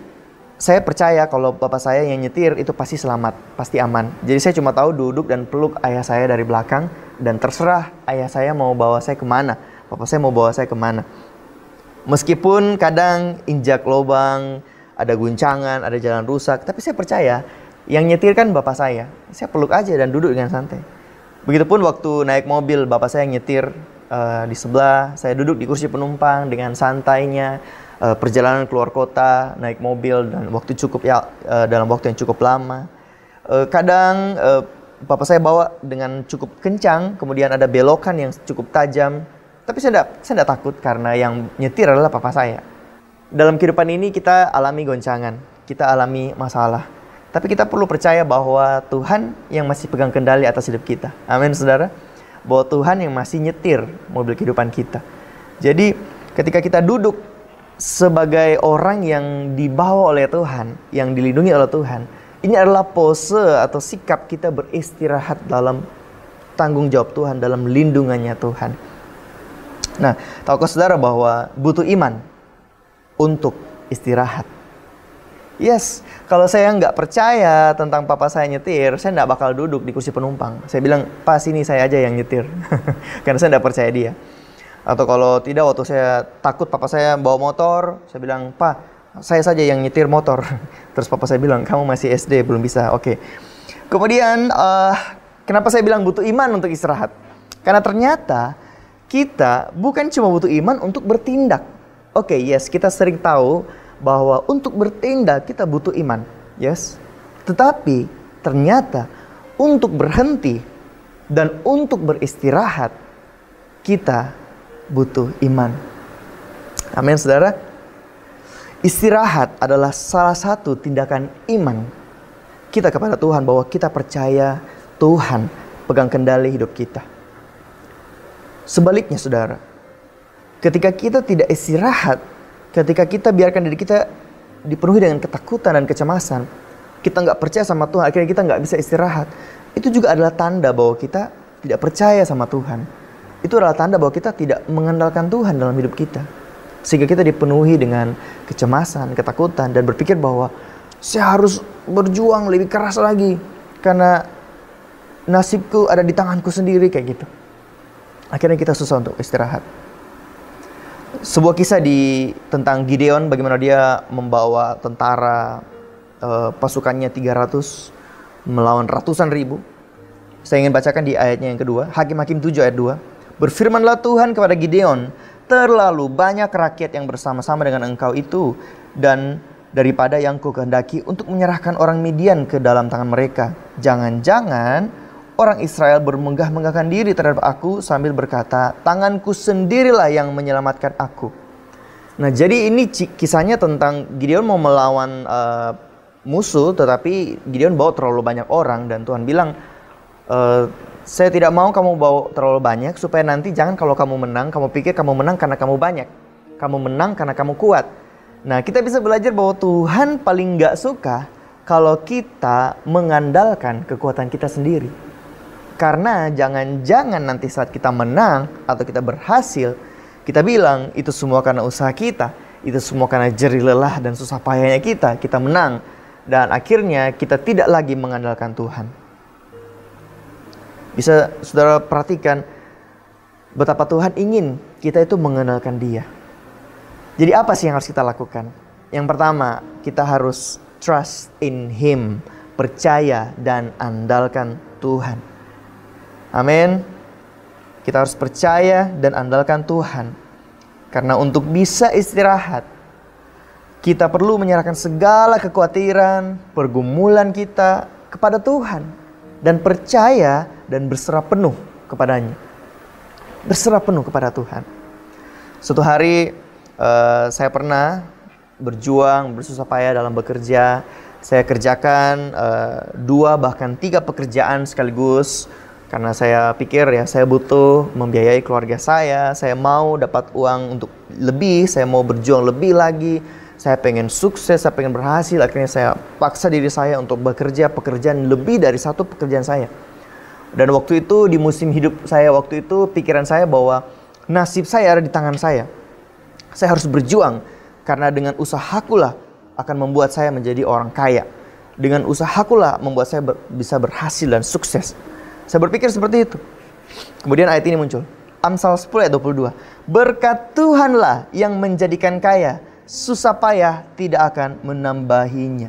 saya percaya kalau papa saya yang nyetir itu pasti selamat, pasti aman. Jadi saya cuma tahu duduk dan peluk ayah saya dari belakang. Dan terserah ayah saya mau bawa saya kemana, papa saya mau bawa saya kemana. Meskipun kadang injak lubang, ada guncangan, ada jalan rusak, tapi saya percaya yang nyetir kan bapak saya. Saya peluk aja dan duduk dengan santai. Begitupun waktu naik mobil, bapak saya nyetir di sebelah, saya duduk di kursi penumpang dengan santainya. Perjalanan keluar kota, naik mobil dan dalam waktu yang cukup lama. Kadang Bapak saya bawa dengan cukup kencang, kemudian ada belokan yang cukup tajam. Tapi saya tidak takut karena yang nyetir adalah papa saya. Dalam kehidupan ini kita alami goncangan, kita alami masalah. Tapi kita perlu percaya bahwa Tuhan yang masih pegang kendali atas hidup kita. Amin, saudara. Bahwa Tuhan yang masih nyetir mobil kehidupan kita. Jadi ketika kita duduk sebagai orang yang dibawa oleh Tuhan, yang dilindungi oleh Tuhan, ini adalah pose atau sikap kita beristirahat dalam tanggung jawab Tuhan, dalam lindungannya Tuhan. Nah, tahukah saudara bahwa butuh iman untuk istirahat? Yes, kalau saya nggak percaya tentang papa saya nyetir, saya nggak bakal duduk di kursi penumpang. Saya bilang, "Pak, sini saya aja yang nyetir." Karena saya nggak percaya dia. Atau kalau tidak, waktu saya takut papa saya bawa motor, saya bilang, "Pak, saya saja yang nyetir motor." Terus papa saya bilang, "Kamu masih SD, belum bisa." Oke. Kemudian, kenapa saya bilang butuh iman untuk istirahat? Karena ternyata kita bukan cuma butuh iman untuk bertindak. Oke, yes, kita sering tahu bahwa untuk bertindak kita butuh iman, yes. Tetapi ternyata untuk berhenti dan untuk beristirahat kita butuh iman. Amin, saudara. Istirahat adalah salah satu tindakan iman kita kepada Tuhan, bahwa kita percaya Tuhan pegang kendali hidup kita. Sebaliknya, saudara, ketika kita tidak istirahat, ketika kita biarkan diri kita dipenuhi dengan ketakutan dan kecemasan, kita nggak percaya sama Tuhan, akhirnya kita nggak bisa istirahat. Itu juga adalah tanda bahwa kita tidak percaya sama Tuhan. Itu adalah tanda bahwa kita tidak mengandalkan Tuhan dalam hidup kita. Sehingga kita dipenuhi dengan kecemasan, ketakutan, dan berpikir bahwa saya harus berjuang lebih keras lagi karena nasibku ada di tanganku sendiri, kayak gitu. Akhirnya kita susah untuk istirahat. Sebuah kisah tentang Gideon, bagaimana dia membawa tentara pasukannya 300 melawan ratusan ribu. Saya ingin bacakan di ayatnya yang kedua, Hakim-Hakim 7 ayat 2. "Berfirmanlah Tuhan kepada Gideon, terlalu banyak rakyat yang bersama-sama dengan engkau itu, dan daripada yang ku kehendaki untuk menyerahkan orang Midian ke dalam tangan mereka. Jangan-jangan orang Israel bermenggah-menggahkan diri terhadap aku sambil berkata, tanganku sendirilah yang menyelamatkan aku." Nah, jadi ini kisahnya tentang Gideon mau melawan musuh, tetapi Gideon bawa terlalu banyak orang, dan Tuhan bilang, "Saya tidak mau kamu bawa terlalu banyak, supaya nanti jangan kalau kamu menang, kamu pikir kamu menang karena kamu banyak. Kamu menang karena kamu kuat." Nah, kita bisa belajar bahwa Tuhan paling gak suka kalau kita mengandalkan kekuatan kita sendiri. Karena jangan-jangan nanti saat kita menang atau kita berhasil, kita bilang itu semua karena usaha kita, itu semua karena jerih lelah dan susah payahnya kita menang. Dan akhirnya kita tidak lagi mengandalkan Tuhan. Bisa saudara perhatikan betapa Tuhan ingin kita itu mengandalkan Dia. Jadi apa sih yang harus kita lakukan? Yang pertama, kita harus trust in Him, percaya dan andalkan Tuhan. Amin. Kita harus percaya dan andalkan Tuhan. Karena untuk bisa istirahat, kita perlu menyerahkan segala kekhawatiran, pergumulan kita kepada Tuhan. Dan percaya dan berserah penuh kepadanya. Berserah penuh kepada Tuhan. Suatu hari saya pernah berjuang, bersusah payah dalam bekerja. Saya kerjakan 2 bahkan 3 pekerjaan sekaligus. Karena saya pikir ya saya butuh membiayai keluarga saya mau dapat uang untuk lebih, saya mau berjuang lebih lagi, saya pengen sukses, saya pengen berhasil. Akhirnya saya paksa diri saya untuk bekerja pekerjaan lebih dari 1 pekerjaan saya. Dan waktu itu di musim hidup saya waktu itu, pikiran saya bahwa nasib saya ada di tangan saya. Saya harus berjuang karena dengan usahakulah akan membuat saya menjadi orang kaya. Dengan usahakulah membuat saya bisa berhasil dan sukses. Saya berpikir seperti itu. Kemudian ayat ini muncul. Amsal 10 ayat 22. "Berkat Tuhanlah yang menjadikan kaya, susah payah tidak akan menambahinya."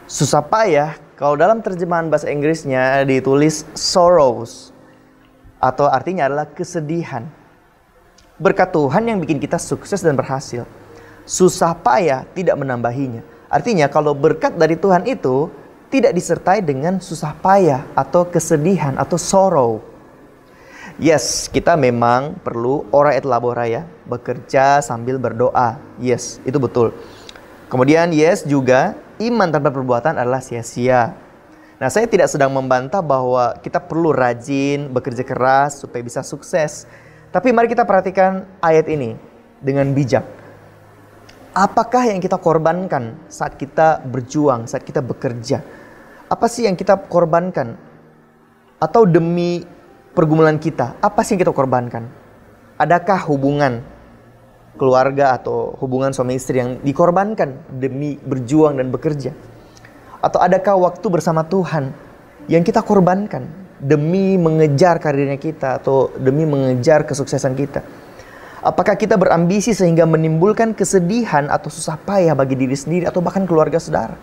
Susah payah, kalau dalam terjemahan bahasa Inggrisnya ditulis sorrows, atau artinya adalah kesedihan. Berkat Tuhan yang bikin kita sukses dan berhasil. Susah payah tidak menambahinya. Artinya kalau berkat dari Tuhan itu tidak disertai dengan susah payah atau kesedihan atau sorrow. Yes, kita memang perlu ora et labora ya, bekerja sambil berdoa. Yes, itu betul. Kemudian yes juga, iman tanpa perbuatan adalah sia-sia. Nah, saya tidak sedang membantah bahwa kita perlu rajin, bekerja keras supaya bisa sukses. Tapi mari kita perhatikan ayat ini dengan bijak. Apakah yang kita korbankan saat kita berjuang, saat kita bekerja? Apa sih yang kita korbankan? Atau demi pergumulan kita, apa sih yang kita korbankan? Adakah hubungan keluarga atau hubungan suami istri yang dikorbankan demi berjuang dan bekerja? Atau adakah waktu bersama Tuhan yang kita korbankan demi mengejar karirnya kita atau demi mengejar kesuksesan kita? Apakah kita berambisi sehingga menimbulkan kesedihan atau susah payah bagi diri sendiri atau bahkan keluarga saudara?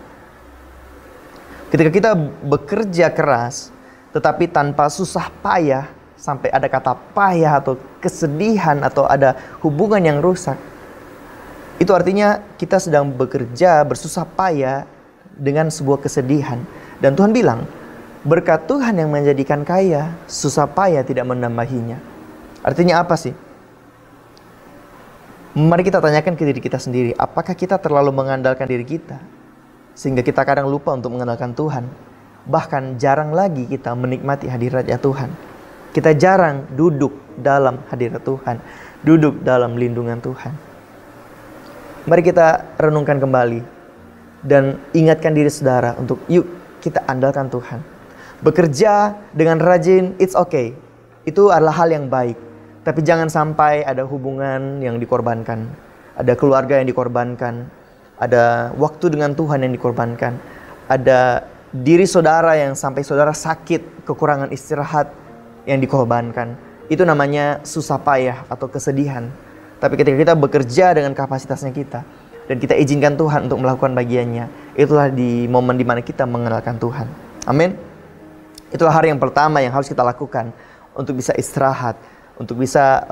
Ketika kita bekerja keras tetapi tanpa susah payah, sampai ada kata payah atau kesedihan atau ada hubungan yang rusak, itu artinya kita sedang bekerja bersusah payah dengan sebuah kesedihan. Dan Tuhan bilang, berkat Tuhan yang menjadikan kaya, susah payah tidak menambahinya. Artinya apa sih? Mari kita tanyakan ke diri kita sendiri, apakah kita terlalu mengandalkan diri kita sehingga kita kadang lupa untuk mengandalkan Tuhan? Bahkan jarang lagi kita menikmati hadiratnya Tuhan. Kita jarang duduk dalam hadirat Tuhan, duduk dalam lindungan Tuhan. Mari kita renungkan kembali dan ingatkan diri saudara untuk yuk kita andalkan Tuhan. Bekerja dengan rajin, it's okay. Itu adalah hal yang baik. Tapi jangan sampai ada hubungan yang dikorbankan, ada keluarga yang dikorbankan, ada waktu dengan Tuhan yang dikorbankan, ada diri saudara yang sampai saudara sakit, kekurangan istirahat yang dikorbankan. Itu namanya susah payah atau kesedihan. Tapi ketika kita bekerja dengan kapasitasnya kita dan kita izinkan Tuhan untuk melakukan bagiannya, itulah di momen dimana kita mengenalkan Tuhan. Amin. Itulah hari yang pertama yang harus kita lakukan untuk bisa istirahat, untuk bisa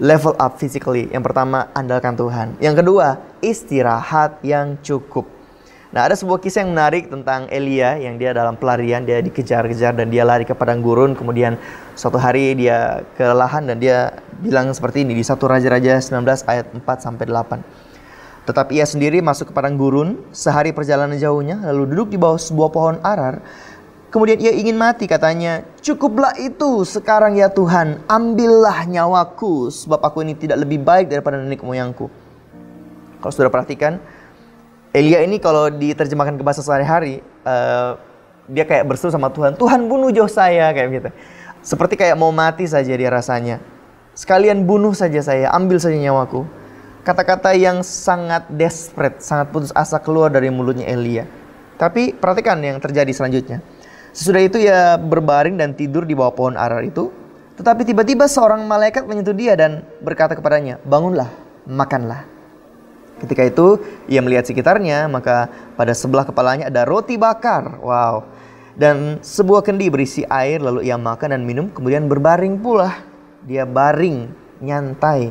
level up physically. Yang pertama, andalkan Tuhan. Yang kedua, istirahat yang cukup. Nah, ada sebuah kisah yang menarik tentang Elia yang dia dalam pelarian, dia dikejar-kejar dan dia lari ke padang gurun. Kemudian suatu hari dia kelelahan dan dia bilang seperti ini di 1 Raja-Raja 19 ayat 4-8. Tetapi ia sendiri masuk ke padang gurun sehari perjalanan jauhnya, lalu duduk di bawah sebuah pohon arar. Kemudian ia ingin mati, katanya, "Cukuplah itu sekarang ya Tuhan, ambillah nyawaku, sebab aku ini tidak lebih baik daripada nenek moyangku." Kalau sudah perhatikan, Elia ini kalau diterjemahkan ke bahasa sehari-hari, dia kayak berseru sama Tuhan, "Tuhan bunuh jauh saya," kayak gitu. Seperti kayak mau mati saja dia rasanya. "Sekalian bunuh saja saya, ambil saja nyawaku." Kata-kata yang sangat desperate, sangat putus asa keluar dari mulutnya Elia. Tapi perhatikan yang terjadi selanjutnya. Sesudah itu ia berbaring dan tidur di bawah pohon arar itu. Tetapi tiba-tiba seorang malaikat menyentuh dia dan berkata kepadanya, "Bangunlah, makanlah." Ketika itu ia melihat sekitarnya, maka pada sebelah kepalanya ada roti bakar. Wow. Dan sebuah kendi berisi air, lalu ia makan dan minum, kemudian berbaring pula. Dia baring, nyantai.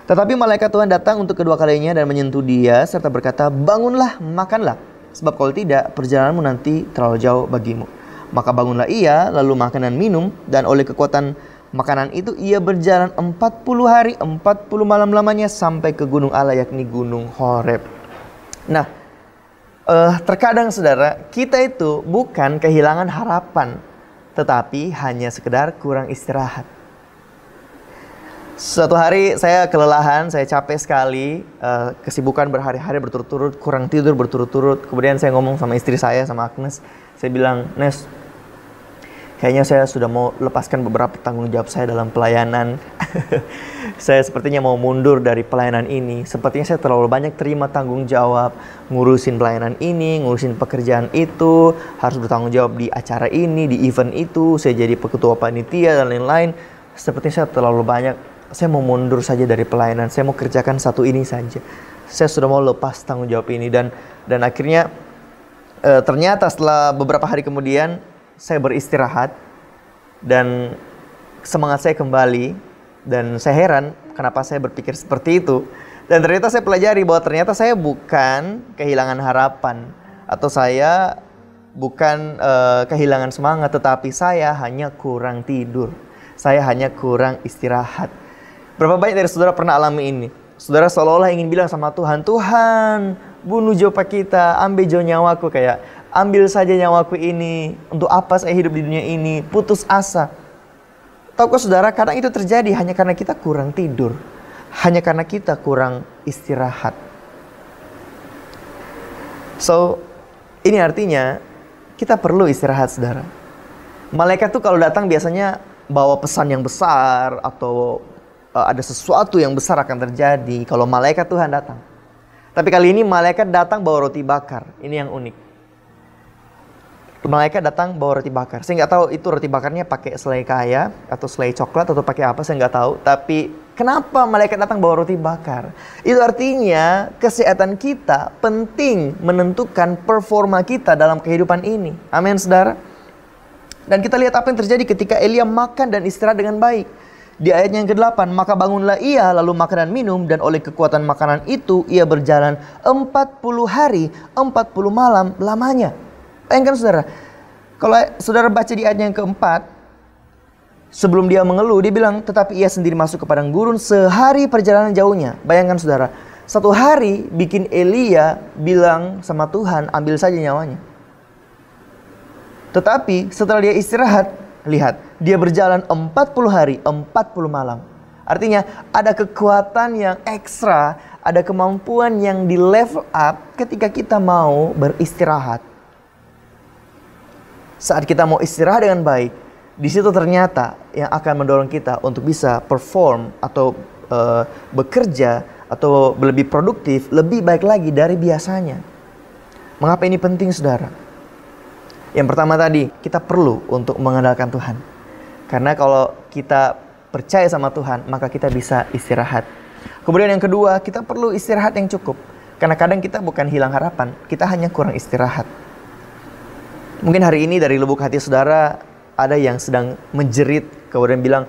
Tetapi malaikat Tuhan datang untuk kedua kalinya dan menyentuh dia serta berkata, "Bangunlah, makanlah, sebab kalau tidak perjalananmu nanti terlalu jauh bagimu." Maka bangunlah ia, lalu makan dan minum, dan oleh kekuatan makanan itu ia berjalan 40 hari 40 malam lamanya sampai ke gunung Allah, yakni gunung Horeb. Nah, terkadang saudara, kita itu bukan kehilangan harapan, tetapi hanya sekedar kurang istirahat. Suatu hari saya kelelahan, saya capek sekali, kesibukan berhari-hari berturut-turut, kurang tidur berturut-turut. Kemudian saya ngomong sama istri saya, sama Agnes, saya bilang, "Nes, kayaknya saya sudah mau lepaskan beberapa tanggung jawab saya dalam pelayanan. Saya sepertinya mau mundur dari pelayanan ini. Sepertinya saya terlalu banyak terima tanggung jawab. Ngurusin pelayanan ini, ngurusin pekerjaan itu. Harus bertanggung jawab di acara ini, di event itu. Saya jadi ketua panitia dan lain-lain. Sepertinya saya terlalu banyak. Saya mau mundur saja dari pelayanan. Saya mau kerjakan satu ini saja. Saya sudah mau lepas tanggung jawab ini." Dan akhirnya ternyata setelah beberapa hari kemudian, saya beristirahat dan semangat saya kembali, dan saya heran kenapa saya berpikir seperti itu. Dan ternyata saya pelajari bahwa ternyata saya bukan kehilangan harapan atau saya bukan kehilangan semangat, tetapi saya hanya kurang tidur. Saya hanya kurang istirahat. Berapa banyak dari saudara pernah alami ini? Saudara seolah-olah ingin bilang sama Tuhan, Tuhan, bunuh jiwa kita, ambil jiwa nyawaku, kayak ambil saja nyawaku ini. Untuk apa saya hidup di dunia ini? Putus asa. Tahukah saudara, kadang itu terjadi hanya karena kita kurang tidur. Hanya karena kita kurang istirahat. So, ini artinya kita perlu istirahat, saudara. Malaikat tuh kalau datang biasanya bawa pesan yang besar atau ada sesuatu yang besar akan terjadi kalau malaikat Tuhan datang. Tapi kali ini malaikat datang bawa roti bakar. Ini yang unik. Malaikat datang bawa roti bakar. Saya nggak tahu itu roti bakarnya pakai selai kaya atau selai coklat atau pakai apa, saya nggak tahu. Tapi kenapa malaikat datang bawa roti bakar? Itu artinya kesehatan kita penting menentukan performa kita dalam kehidupan ini. Amin, saudara. Dan kita lihat apa yang terjadi ketika Elia makan dan istirahat dengan baik. Di ayat yang ke-8, maka bangunlah ia lalu makan dan minum, dan oleh kekuatan makanan itu ia berjalan 40 hari, 40 malam lamanya. Bayangkan saudara, kalau saudara baca di ayat yang ke-4, sebelum dia mengeluh, dia bilang, tetapi ia sendiri masuk ke padang gurun sehari perjalanan jauhnya. Bayangkan saudara, satu hari bikin Elia bilang sama Tuhan, ambil saja nyawanya. Tetapi setelah dia istirahat, lihat, dia berjalan 40 hari, 40 malam. Artinya ada kekuatan yang ekstra, ada kemampuan yang di level up ketika kita mau beristirahat. Saat kita mau istirahat dengan baik, di situ ternyata yang akan mendorong kita untuk bisa perform atau bekerja atau lebih produktif, lebih baik lagi dari biasanya. Mengapa ini penting, saudara? Yang pertama tadi, kita perlu untuk mengandalkan Tuhan. Karena kalau kita percaya sama Tuhan, maka kita bisa istirahat. Kemudian yang kedua, kita perlu istirahat yang cukup. Karena kadang kita bukan hilang harapan, kita hanya kurang istirahat. Mungkin hari ini dari lubuk hati saudara, ada yang sedang menjerit, kemudian bilang,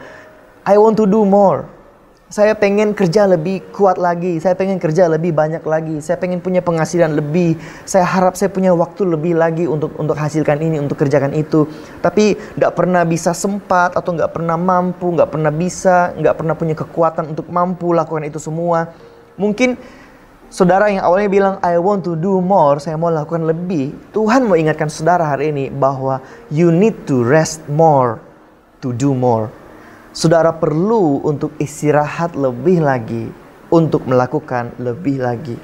I want to do more. Saya pengen kerja lebih kuat lagi. Saya pengen kerja lebih banyak lagi. Saya pengen punya penghasilan lebih. Saya harap saya punya waktu lebih lagi untuk hasilkan ini, untuk kerjakan itu. Tapi nggak pernah bisa sempat atau nggak pernah mampu, nggak pernah bisa, nggak pernah punya kekuatan untuk mampu lakukan itu semua. Mungkin saudara yang awalnya bilang, I want to do more, saya mau lakukan lebih. Tuhan mau ingatkan saudara hari ini bahwa you need to rest more to do more. Saudara perlu untuk istirahat lebih lagi, untuk melakukan lebih lagi.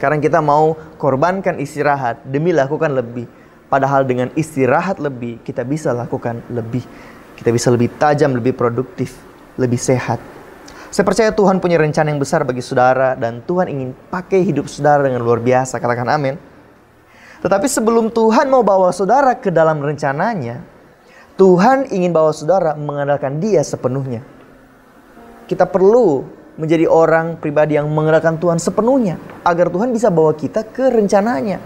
Karena kita mau korbankan istirahat demi lakukan lebih. Padahal dengan istirahat lebih, kita bisa lakukan lebih. Kita bisa lebih tajam, lebih produktif, lebih sehat. Saya percaya Tuhan punya rencana yang besar bagi saudara, dan Tuhan ingin pakai hidup saudara dengan luar biasa. Katakan amin. Tetapi sebelum Tuhan mau bawa saudara ke dalam rencananya, Tuhan ingin bawa saudara mengandalkan Dia sepenuhnya. Kita perlu menjadi orang pribadi yang mengandalkan Tuhan sepenuhnya, agar Tuhan bisa bawa kita ke rencananya.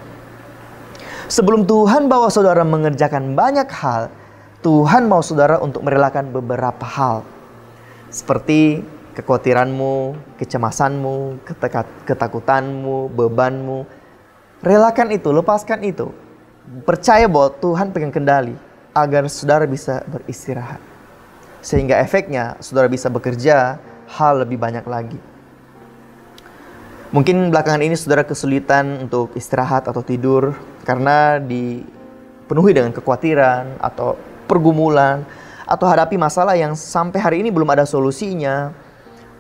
Sebelum Tuhan bawa saudara mengerjakan banyak hal, Tuhan mau saudara untuk merelakan beberapa hal. Seperti kekhawatiranmu, kecemasanmu, ketakutanmu, bebanmu. Relakan itu, lepaskan itu. Percaya bahwa Tuhan pegang kendali, agar saudara bisa beristirahat. Sehingga efeknya saudara bisa bekerja hal lebih banyak lagi. Mungkin belakangan ini saudara kesulitan untuk istirahat atau tidur karena dipenuhi dengan kekhawatiran atau pergumulan, atau hadapi masalah yang sampai hari ini belum ada solusinya,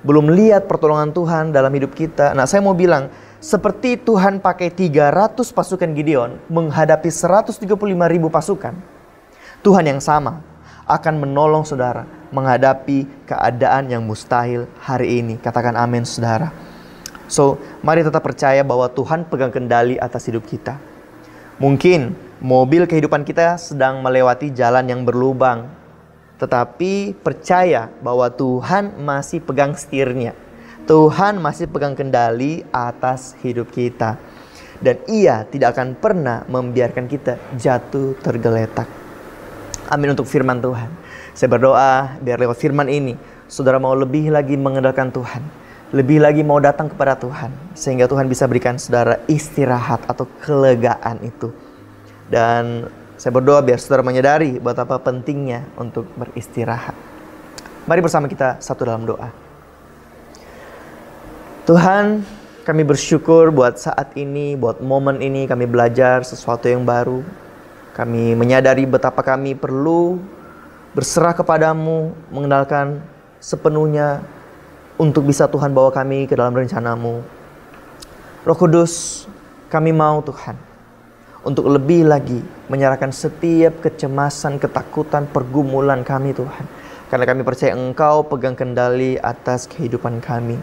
belum lihat pertolongan Tuhan dalam hidup kita. Nah, saya mau bilang, seperti Tuhan pakai 300 pasukan Gideon menghadapi 135.000 pasukan, Tuhan yang sama akan menolong saudara menghadapi keadaan yang mustahil hari ini. Katakan amin, saudara. So, mari tetap percaya bahwa Tuhan pegang kendali atas hidup kita. Mungkin mobil kehidupan kita sedang melewati jalan yang berlubang, tetapi percaya bahwa Tuhan masih pegang setirnya. Tuhan masih pegang kendali atas hidup kita. Dan Ia tidak akan pernah membiarkan kita jatuh tergeletak. Amin untuk firman Tuhan. Saya berdoa biar lewat firman ini, saudara mau lebih lagi mengandalkan Tuhan. Lebih lagi mau datang kepada Tuhan. Sehingga Tuhan bisa berikan saudara istirahat atau kelegaan itu. Dan saya berdoa biar saudara menyadari betapa pentingnya untuk beristirahat. Mari bersama kita satu dalam doa. Tuhan, kami bersyukur buat saat ini, buat momen ini kami belajar sesuatu yang baru. Kami menyadari betapa kami perlu berserah kepadamu, mengenalkan sepenuhnya untuk bisa Tuhan bawa kami ke dalam rencanamu. Roh Kudus, kami mau Tuhan untuk lebih lagi menyerahkan setiap kecemasan, ketakutan, pergumulan kami Tuhan. Karena kami percaya Engkau pegang kendali atas kehidupan kami.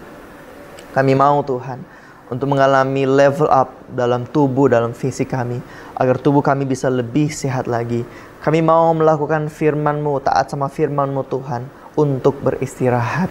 Kami mau Tuhan untuk mengalami level up dalam tubuh, dalam fisik kami, agar tubuh kami bisa lebih sehat lagi. Kami mau melakukan firman-Mu, taat sama firman-Mu Tuhan, untuk beristirahat.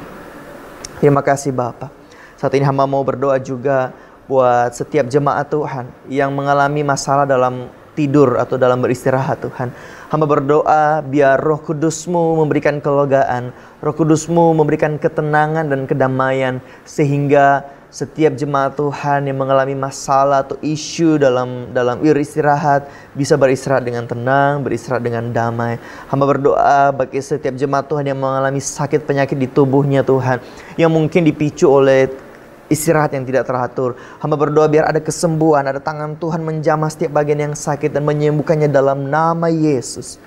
Terima kasih Bapa. Saat ini hamba mau berdoa juga buat setiap jemaat Tuhan yang mengalami masalah dalam tidur atau dalam beristirahat Tuhan. Hamba berdoa biar Roh Kudus-Mu memberikan kelegaan, Roh Kudus-Mu memberikan ketenangan dan kedamaian, sehingga setiap jemaat Tuhan yang mengalami masalah atau isu dalam beristirahat bisa beristirahat dengan tenang, beristirahat dengan damai. Hamba berdoa bagi setiap jemaat Tuhan yang mengalami sakit penyakit di tubuhnya Tuhan, yang mungkin dipicu oleh istirahat yang tidak teratur. Hamba berdoa biar ada kesembuhan, ada tangan Tuhan menjamah setiap bagian yang sakit dan menyembuhkannya dalam nama Yesus.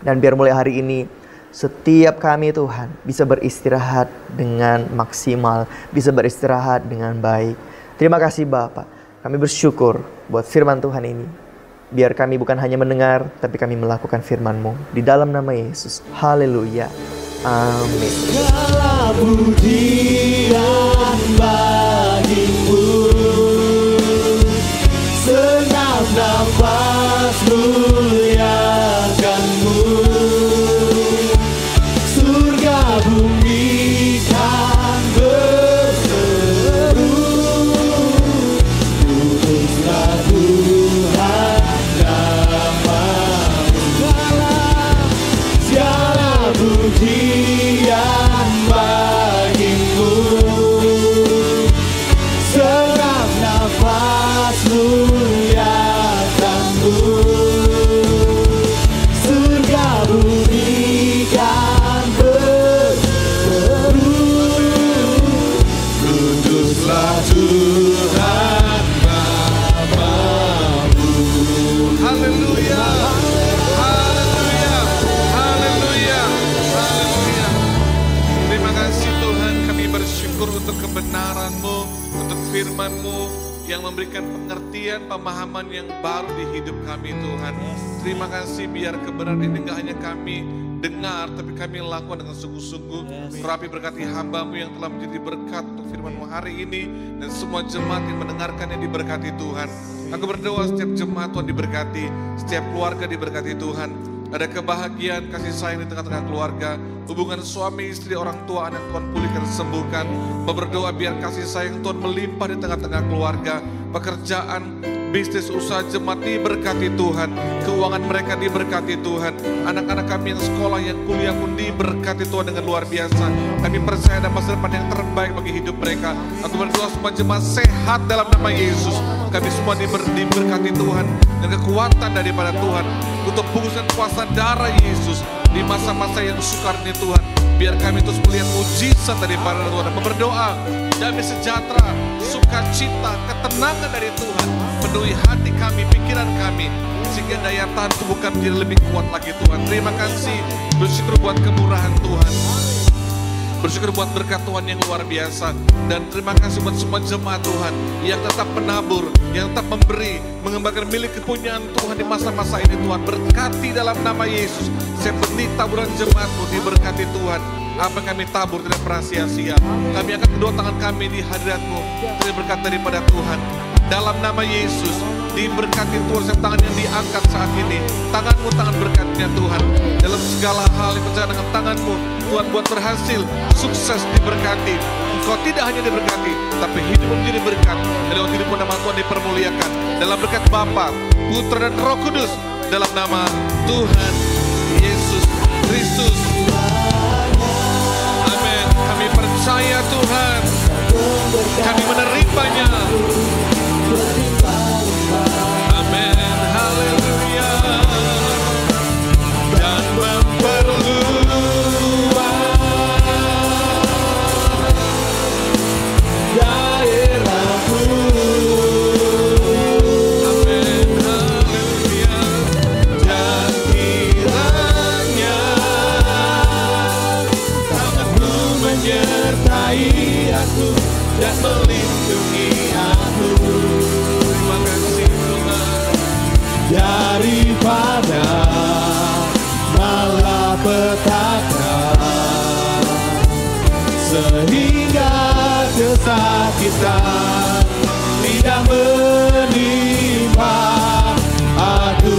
Dan biar mulai hari ini setiap kami Tuhan bisa beristirahat dengan maksimal, bisa beristirahat dengan baik. Terima kasih Bapa. Kami bersyukur buat firman Tuhan ini. Biar kami bukan hanya mendengar, tapi kami melakukan firman-Mu. Di dalam nama Yesus. Haleluya. Amin. Segala pujian bagimu, senap nafas muliakanmu, surga bumi kan berseru, kuduslah Tuhan namamu. Segala pujian bagimu, senap nafas muliakanmu, surga bumi kan berseru, kuduslah Tuhan namamu. Haleluya, haleluya, haleluya, haleluya. Terima kasih Tuhan, kami bersyukur untuk kebenaran-Mu, untuk firman-Mu yang memberikan pengertian, pemahaman yang baru di hidup kami Tuhan. Terima kasih biar kebenaran ini tidak hanya kami dengar, tapi kami lakukan dengan sungguh-sungguh. Terapi berkati hamba-Mu yang telah menjadi berkat untuk firman-Mu hari ini, dan semua jemaat yang mendengarkannya diberkati Tuhan. Aku berdoa setiap jemaat Tuhan diberkati, setiap keluarga diberkati Tuhan. Ada kebahagiaan, kasih sayang di tengah-tengah keluarga, hubungan suami, istri, orang tua, anak Tuhan pulihkan, sembuhkan. Berdoa biar kasih sayang Tuhan melimpah di tengah-tengah keluarga, pekerjaan, bisnis, usaha jemaat diberkati Tuhan, keuangan mereka diberkati Tuhan, anak-anak kami yang sekolah, yang kuliah pun diberkati Tuhan dengan luar biasa. Kami percaya ada masa depan yang terbaik bagi hidup mereka. Aku berdoa semua jemaat sehat dalam nama Yesus. Kami semua diberkati Tuhan dan kekuatan daripada Tuhan untuk bungkuskan kuasa darah Yesus di masa-masa yang sukar ini Tuhan. Biar kami terus melihat mujizat daripada Tuhan. Berdoa damai sejahtera, sukacita, ketenangan dari Tuhan penuhi hati kami, pikiran kami, sehingga daya tahan tubuh kami jadi lebih kuat lagi Tuhan. Terima kasih, bersyukur buat kemurahan Tuhan, bersyukur buat berkat Tuhan yang luar biasa. Dan terima kasih buat semua jemaat Tuhan yang tetap menabur, yang tetap memberi, mengembangkan milik kepunyaan Tuhan di masa-masa ini Tuhan. Berkati dalam nama Yesus. Saya benih taburan jemaat-Mu, diberkati Tuhan. Apa yang kami tabur tidak pernah sia-sia. Kami akan kedua tangan kami di hadirat-Mu, terima berkat daripada Tuhan. Dalam nama Yesus, diberkati Tuhan setiap tangan yang diangkat saat ini. Tangan-Mu tangan berkatnya Tuhan. Dalam segala hal yang berjalan dengan tangan-Mu, Tuhan buat berhasil, sukses, diberkati. Engkau tidak hanya diberkati, tapi hidupmu menjadi berkat. Dalam hidupmu nama Tuhan dipermuliakan. Dalam berkat Bapa, Putra dan Roh Kudus. Dalam nama Tuhan Yesus Kristus. Amin. Kami percaya Tuhan. Kami menerimanya. Amin. Haleluya. Dan memperluas aku dan melindungi aku. Terima kasih Tuhan. Daripada malapetaka, sehingga kesakitan tidak menimpa aku.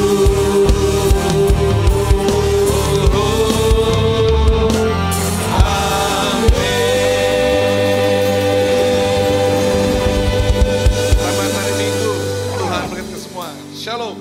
Selamat hari Minggu. Tuhan berkati semua. Shalom.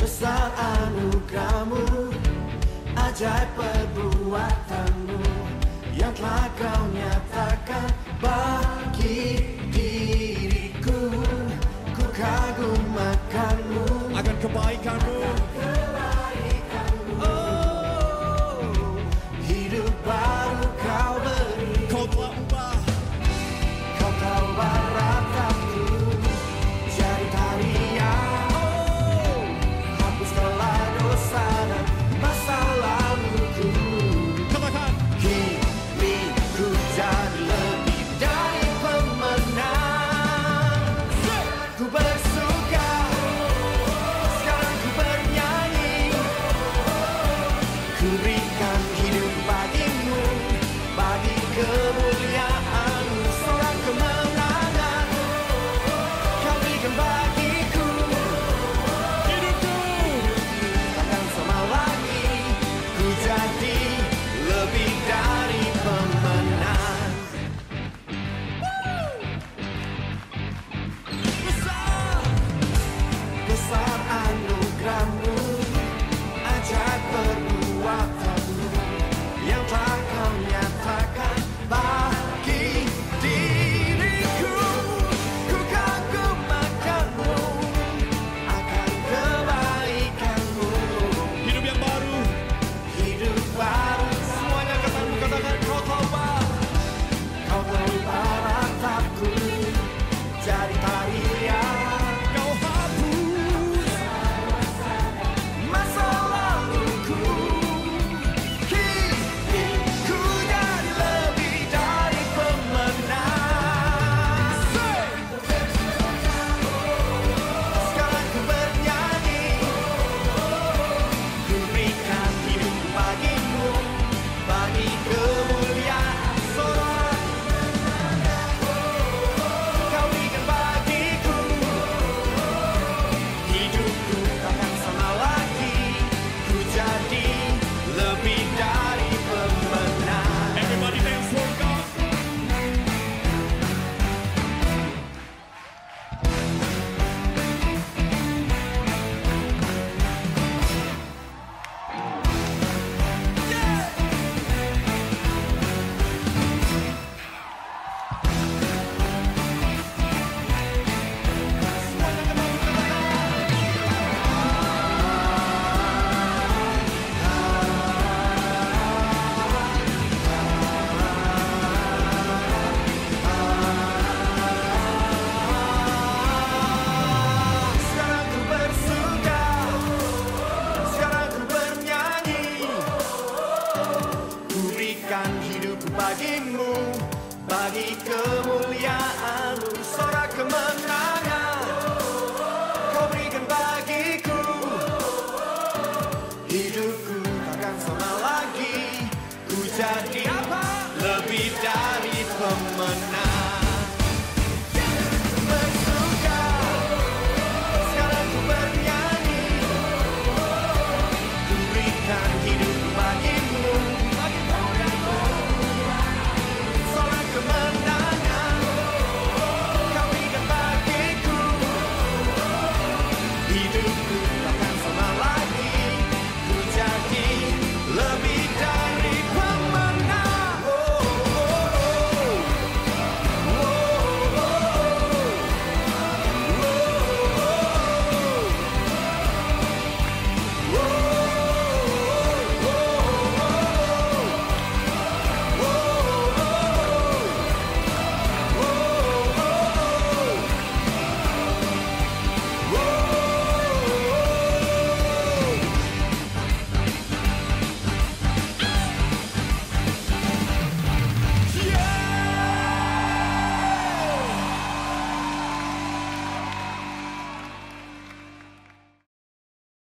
Besar anugerah-Mu, ajaib perbuatan-Mu yang telah Kau nyatakan bagi diriku. Ku kagum akan-Mu, akan kebaikan-Mu. Oh, hidup baru Kau beri, Kau telah ubah, Kau telah ubah rataku jadi tarian. Hapuskanlah dosa dan masa laluku. Katakan, hidupku jadi lebih dari pemenang. Ku bersuka, sekarang ku bernyanyi. Ku berikan hidup bagi-Mu, bagi kemuliaan-Mu. Seorang kemenangan Kau berikan bagiku. Hidupku takkan sama lagi, ku jadi lebih dari pemenang. Besar anugerah-Mu, ajaib perbuatan-Mu yang telah Kau nyatakan bagi diriku. Ku kagum akan-Mu, akan kebaikan-Mu. Hidup yang baru, hidup baru. Semuanya katakan Kau telah Kau telah ubah ratapku jadi tarian. Kau hapus masa laluku. Hidupku jadi lebih dari pemenang. Sekarang ku bernyanyi. Ku berikan hidup bagi-Mu, bagi kemuliaan Sorak. Kau berikan bagiku. Hidupku takkan sama lagi, ku jadi lebih dari pemenang. Everybody dance for God. Sekarang ku bersuka, sekarang ku bernyanyi. Ku berikan hidupku bagi-Mu, bagi